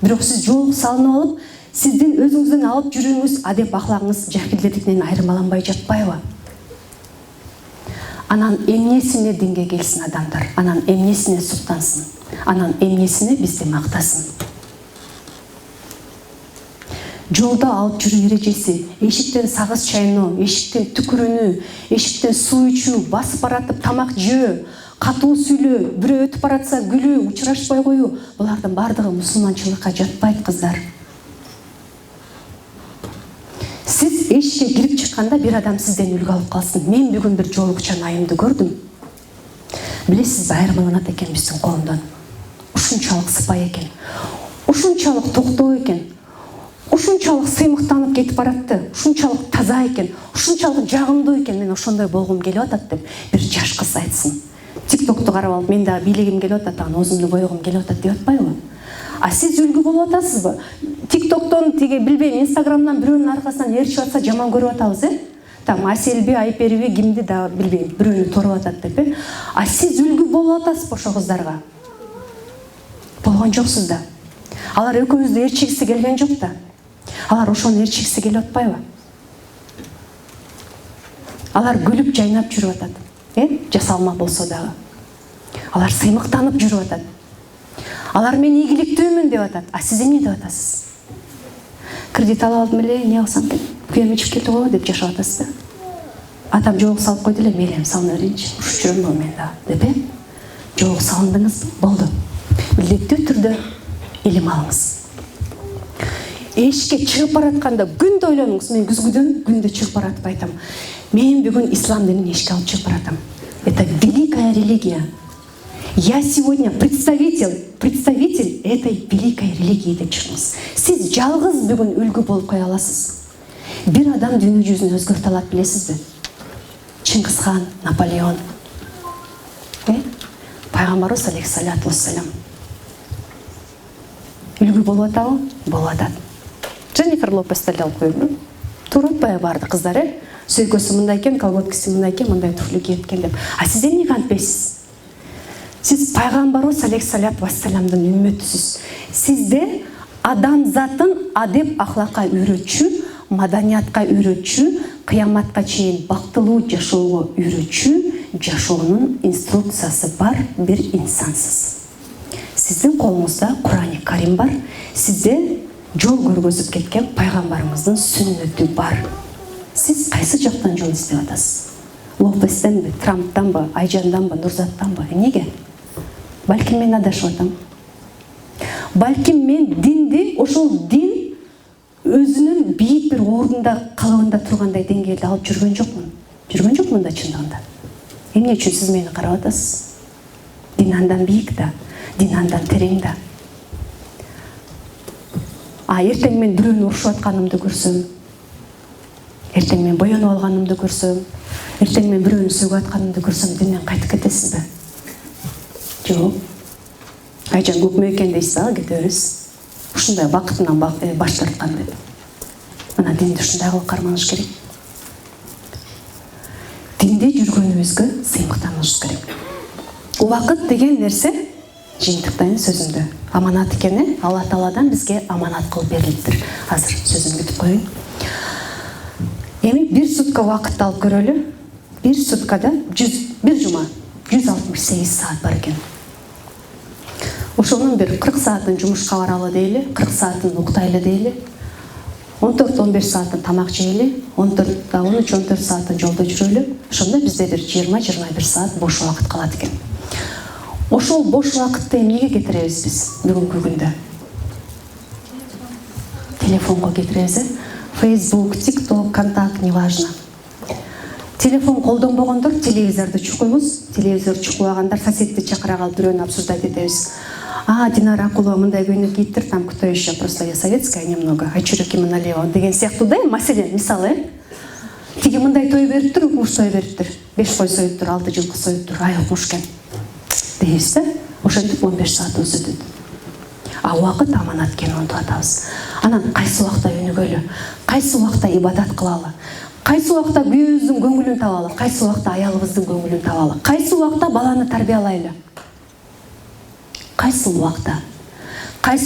Бирок сиз жоолук салынып алып, сиздин өзүңүздөн алып жүрүүңүз, адеп ахлагыңыз жакилдетикинен айырмаланбай жатпайбы? Анан эмнесине динге келсин адамдар, анан эмнесине суктансын, анан эмнесине бизди мактасын. Жолда алып жүрүү эрежеси, эшиктен сагыз чайноо, эшиктен түкүрүнүү, эшиктен суу ичүү, басып баратып тамак жөө, катуу сүйлөө, бирөө өтүп баратса күлүү, учурашпай коюу, булардын бардыгы мусулманчылыкка жатпайт кыздар. Сиз эшикке кирип чыкканда бир адам сизден үлгү алып калсын. Мен бүгүн бир жоолукчан айымды көрдүм. Билесизби, айырмаланат экен биздин коомдон. Ушунчалык сыпай экен. Ушунчалык токтоо экен. Ушунчалык сыймыктанып кетип баратты. Ушунчалык таза экен. Ушунчалык жагымдуу экен. Мен ошондой болгум келип атат деп бир жаш кыз айтсын. TikTok'ту карап алып, мен дагы бийлегим келип атат, анан өзүмдү боёгум келип атат деп атпайбы? А сиз үлгү болуп атасызбы? TikTok'тон тиги билбейм, Instagram'дан бирөөнүн аркасынан ээрчип атса жаман көрүп атабыз, Там Аселби, Айперби, кимди да билбейм, бирөөнү торуп атат деп. А сиз үлгү болуп атасызбы ошо кыздарга? Болгон жоксуз да. Алар экөөбүздү ээрчигиси келген жок да. Алар ошону ээрчигиси келип атпайбы? Алар күлүп жайнап жүрүп атат. Жасалма болсо дагы. Алар сыймыктанып жүрүп атат. Алар мен ийгиликтүүмүн деп атат. А сиз эмне деп атасыз? Кредит алып алдым эле, эмне кылсам деп, күйөөм ичип кетип го деп жашап атасыз да. Атам жоолук салып койду эле, мейлем салына берейинчи, ушуп жүрөм мен да, деп жоолук салындыңызбы? Болду. Милдеттүү түрдө илим алыңыз. Эшикке чыгып баратканда күндө ойлонуңуз, мен күндө чыгып баратып айтам. Мен бүгүн ислам динин эшикке алып чыгып баратам. Это великая религия. Я сегодня представитель этой великой религии деп чыгыңыз. Сиз жалгыз бүгүн үлгү болуп кое аласыз. Бир адам дүйнө жүзүн өзгөртө алат, билесизби? Чингисхан, Наполеон. Пайгамбарыбыз алейхиссалату вассалам. Үлгү болуп атабы? Болуп атат. Дженнифер Лопес деле алып койбу? Туура атпайбы барды кыздар, Сөйкөсү мындай экен, колготкасы мындай экен, мындай туфли кийип экен деп. А сиз эмнеге антпайсыз? Сиз пайгамбарыбыз алейхиссалату вассаламдын үммөтүсүз. Сизде адамзатын адеп ахлакка үйрөтчү, маданиятка үйрөтчү, кыяматка чейин бактылуу жашоого үйрөтчү жашоонун инструкциясы бар бир инсансыз. Сиздин колуңузда Курани Карим бар, сизде жол көргөзүп кеткен пайгамбарыбыздын сүннөтү бар. Сиз кайсы жактан жол издеп атасыз? Лопестенби, Трамптанбы, Айжанданбы, Нурзаттанбы? Эмнеге? Балким мен адашып атам. Балким мен динди, ошол дин өзүнүн бийик бир ордунда калыбында тургандай деңгээлде алып жүргөн жокмун. Жүргөн жокмун да чындыгында. Эмне үчүн сиз мени карап атасыз? Дин андан бийик да, дин андан терең да. А эртең мен бирөөнү урушуп атканымды көрсөм, эртең мен боенуп алганымды көрсөм, эртең мен бирөөнү сөгүп атканымды көрсөм, динден кайтып кетесизби? Жок. Айжан көкмө экен дейсиз, кете бересиз. Ушундай бакытынан баш тарткан деп. Анан динди ушундай кылып карманыш керек. Динде жүргөнүбүзгө сыймыктанышыбыз керек. Убакыт деген нерсе, жыйынтыктайын сөзүмдү, аманат экени Алла Тааладан бизге аманат кылып берилиптир. Азыр сөзүмдү бүтүп коеюн. Эми 1 сутка убакытты алып көрөлү. 1 суткада 1 жума 168 саат бар экен. Ошонун бир 40 саатын жумушка баралы дейли, 40 саатын уктайлы дейли. 14-15 саатын тамак жейли, 13-14 саатын жолдо жүрөлү. Ошондо бизде бир 20-21 саат бош убакыт калат экен. Ошол бош убакытты эмнеге кетиребиз биз бүгүнкү күндө? Телефонго кетиребиз. Facebook, TikTok, контакт, неважно. Телефон колдонбогондор телевизорду чукуйбуз. Телевизор чукуагандар соседти чакыра калып бирөөнү обсуждать этебиз. Динара Акулова мындай көйнөк кийиптир, там кто еще, просто я советская немного, а чүрөк ким налево деген сыяктуу да, маселен, мисалы. Тиги мындай той бериптир, укмуш той бериптир. 5 кой союптур, 6 жылкы союптур, ай укмуш экен. Дейбиз да, ошентип 15 саатыбыз өтөт. Убакыт аманат экенин унутуп атабыз. Анан кайсы убакта өнүгөлү, кайсы убакта ибадат кылалы, кайсы убакта күйөөбүздүн көңүлүн табалы, кайсы убакта аялыбыздын көңүлүн табалы, кайсы убакта баланы тарбиялайлы. Кайсы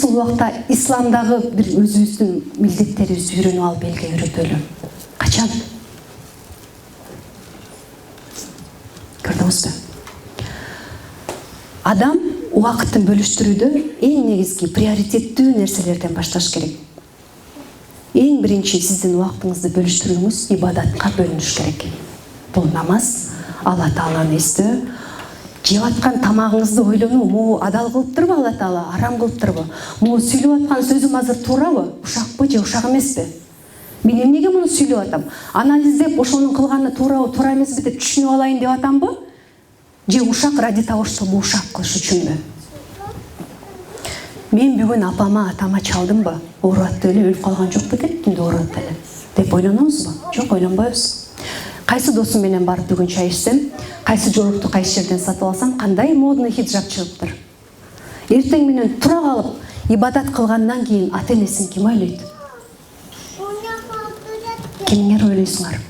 убакта исламдагы бир өзүбүздүн милдеттерибизди үйрөнүп алып элге үйрөтөлү. Качан? Көрдүңүзбү? Адам убакытын бөлүштүрүүдө эң негизги приоритеттүү нерселерден башташ керек. Эң биринчи сиздин убактыңызды бөлүштүрүүңүз ибадатка бөлүнүш керек. Бул намаз, Алла Тааланы эстөө, жеп аткан тамагыңызды ойлонуу, могу адал кылыптырбы Алла Таала, арам кылыптырбы? Могу сүйлөп аткан сөзүм азыр туурабы? Ушакпы же ушак эмеспи? Мен эмнеге муну сүйлөп атам? Анализдеп ошонун кылганы туурабы, туура эмеспи деп түшүнүп алайын деп атамбы? Же ушак ради того, чтобы ушак кылыш үчүнбү? Мен бүгүн апама, атама чалдымбы? Ооруп атты эле, өлүп калган жок бекен, түндө ооруп атты эле деп ойлонобузбу? Жок, ойлонбойбуз. Кайсы досум менен барып бүгүн чай ичсем, кайсы жорукту кайсы жерден сатып алсам, кандай модный хиджаб чыгыптыр. Эртең менен тура калып, ибадат кылгандан кийин ата-энесин ким ойлойт? Кимиңер ойлойсуңар?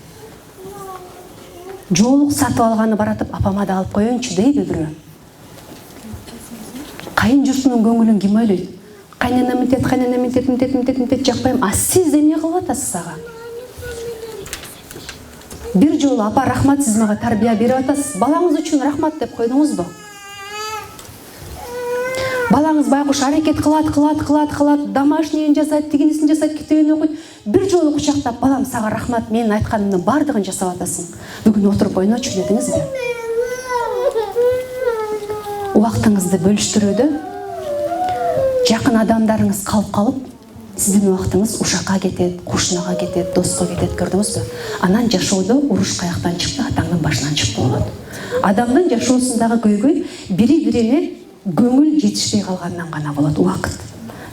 Жоолук сатып алганы баратып, апама да алып коеюнчу дейби бирөө? Кайын журтунун көңүлүн ким ойлойт? Кайнана мынтет жакпайм. А сиз эмне кылып атасыз ага? Бир жолу апа рахмат, сиз мага тарбия берип атасыз. Балаңыз үчүн рахмат деп койдуңузбу? Балаңыз байгуш аракет кылат, домашнийин жасайт, тигинисин жасайт, китебин окуйт. Бир жолу кучактап, балам сага рахмат, менин айтканымдын бардыгын жасап атасың. Бүгүн отуруп ойночу дедиңизби? Убактыңызды бөлүштүрүүдө жакын адамдарыңыз калып, сиздин убактыңыз ушакка кетет, кушунага кетет, доско кетет, көрдүңүзбү? Анан жашоодо уруш каяктан чыкты, атаңдын башынан чыкты болот. Адамдын жашоосундагы көйгөй бири-бирине көңүл жетишпей калгандан гана болот. Убакыт.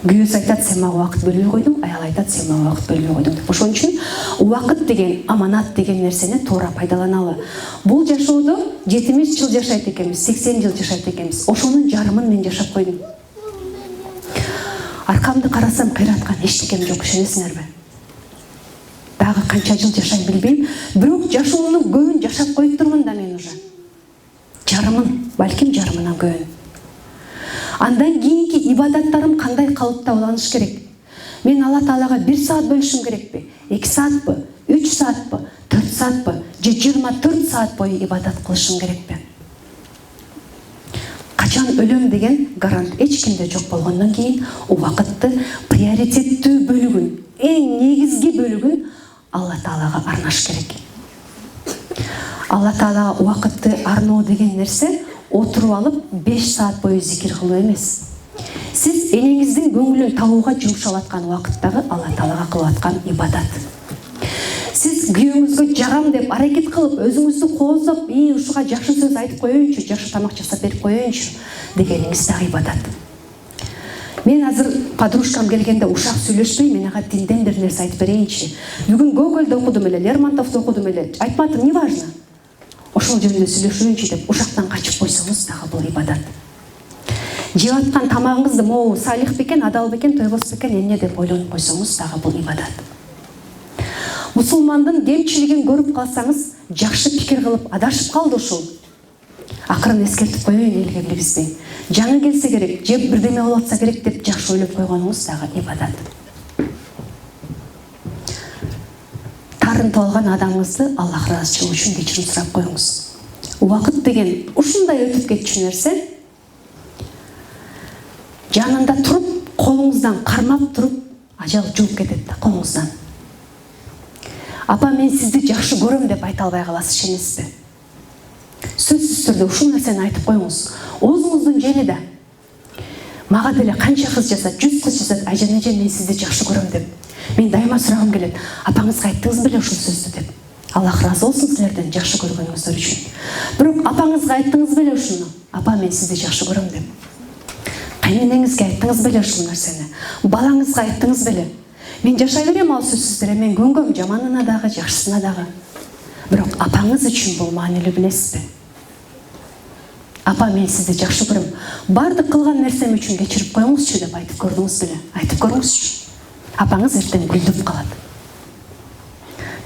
Күйөөсү айтат, сен мага убакыт бөлбөй койдуң, аял айтат, сен мага убакыт бөлбөй койдуң деп. Ошон үчүн убакыт деген, аманат деген нерсени туура пайдаланалы. Бул жашоодо 70 жыл жашайт экенбиз, 80 жыл жашайт экенбиз. Ошонун жарымын мен жашап койдум. Аркамды карасам, кыйраткан эчтекем жок, ишенесиңерби? Дагы канча жыл жашайм билбейм, бирок жашоонун көбүн жашап коюптурмун да мен уже. Жарымын, балким жарымынан көбүн. Андан кийинки ибадаттарым кандай калыпта уланыш керек? Мен Алла Таалага 1 саат бөлүшүм керекпи? 2 саатпы? 3 саатпы? 4 саатпы? Же 24 саат бою ибадат кылышым керекпи? Качан өлөм деген гарант эч кимде жок болгондон кийин убакытты приоритеттүү бөлүгүн, эң негизги бөлүгүн Алла Таалага арнаш керек. Алла Таалага убакытты арноо деген нерсе отуруп алып 5 саат бою зикир кылуу эмес. Сиз энеңиздин көңүлүн табууга жумшап аткан убакыттагы Алла Таалага кылып аткан ибадат. Сиз күйөөңүзгө жагам деп аракет кылып, өзүңүздү кооздоп, ушуга жакшы сөз айтып коеюнчу, жакшы тамак жасап берип коеюнчу дегениңиз да ибадат. Мен азыр подружкам келгенде ушак сүйлөшпөй, мен ага динден бир нерсе айтып берейинчи. Бүгүн Гогольду окудум эле, Лермонтовду окудум эле. Айтпадым, не важно. Ошол жөнүндө сүйлөшөйүнчү деп ушактан качып койсоңуз дагы бул ибадат. Жеп аткан тамагыңызды могу салих бекен, адал бекен, тойбос бекен, эмне деп ойлонуп койсоңуз дагы бул ибадат. Мусулмандын кемчилигин көрүп калсаңыз, жакшы пикир кылып адашып калды ушул. Акырын эскертип коеюн элге билбестен. Жаңы келсе керек, же бирдеме болуп атса керек деп жакшы ойлоп койгонуңуз дагы ибадат. Тарынтып алган адамыңызды Аллах ыраазычылыгы үчүн кечирим сурап коюңуз. Убакыт деген ушундай өтүп кетчү нерсе. Жанында туруп, колуңуздан кармап туруп, ажал жууп кетет да колуңуздан. Апа, мен сизди жакшы көрөм деп айта албай каласыз, ишенесизби? Сөзсүз түрдө ушул нерсени айтып коюңуз. Оозуңуздун жери да. Мага деле канча кыз жасат, 100 кыз жасат, ажан мен сизди жакшы көрөм деп. Мен дайыма сурагым келет, апаңызга айттыңыз беле ушул сөздү деп. Аллах разы болсун силерден жакшы көргөнүңүздөр үчүн. Бирок апаңызга айттыңыз беле ушуну? Апа, мен сизди жакшы көрөм деп. Кайненеңизге айттыңыз беле ушул нерсени? Балаңызга айттыңыз беле? Мен жашай берем ал сөзсүздөр, мен көнгөм жаманына дагы, жакшысына дагы. Бирок апаңыз үчүн бул маанилүү, билесизби? Апа, мен сизди жакшы көрөм. Бардык кылган нерсем үчүн кечирип коюңузчу деп айтып көрдүңүз беле? Айтып көрүңүзчү. Апаңыз эртең гүлдүп калат.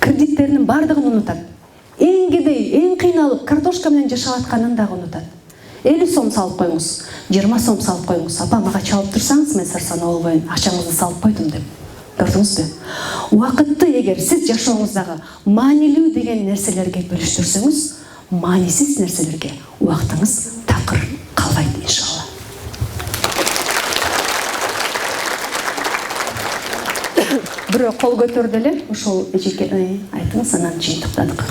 Кредиттеринин бардыгын унутат. Эң кедей, эң кыйналып, картошка менен жашап атканын дагы унутат. 50 сом салып коюңуз, 20 сом салып коюңуз. Апа, мага чалып турсаңыз, мен сарсана болбойм, акчаңызды салып койдум деп. Көрдүңүзбү? Убакытты эгер сиз жашооңуздагы маанилүү деген нерселерге бөлүштүрсөңүз, маанисиз нерселерге убактыңыз такыр калбайт, иншалла. Бирөө кол көтөрдү эле, ошол эжеке айтыңыз, анан жыйынтыктадык.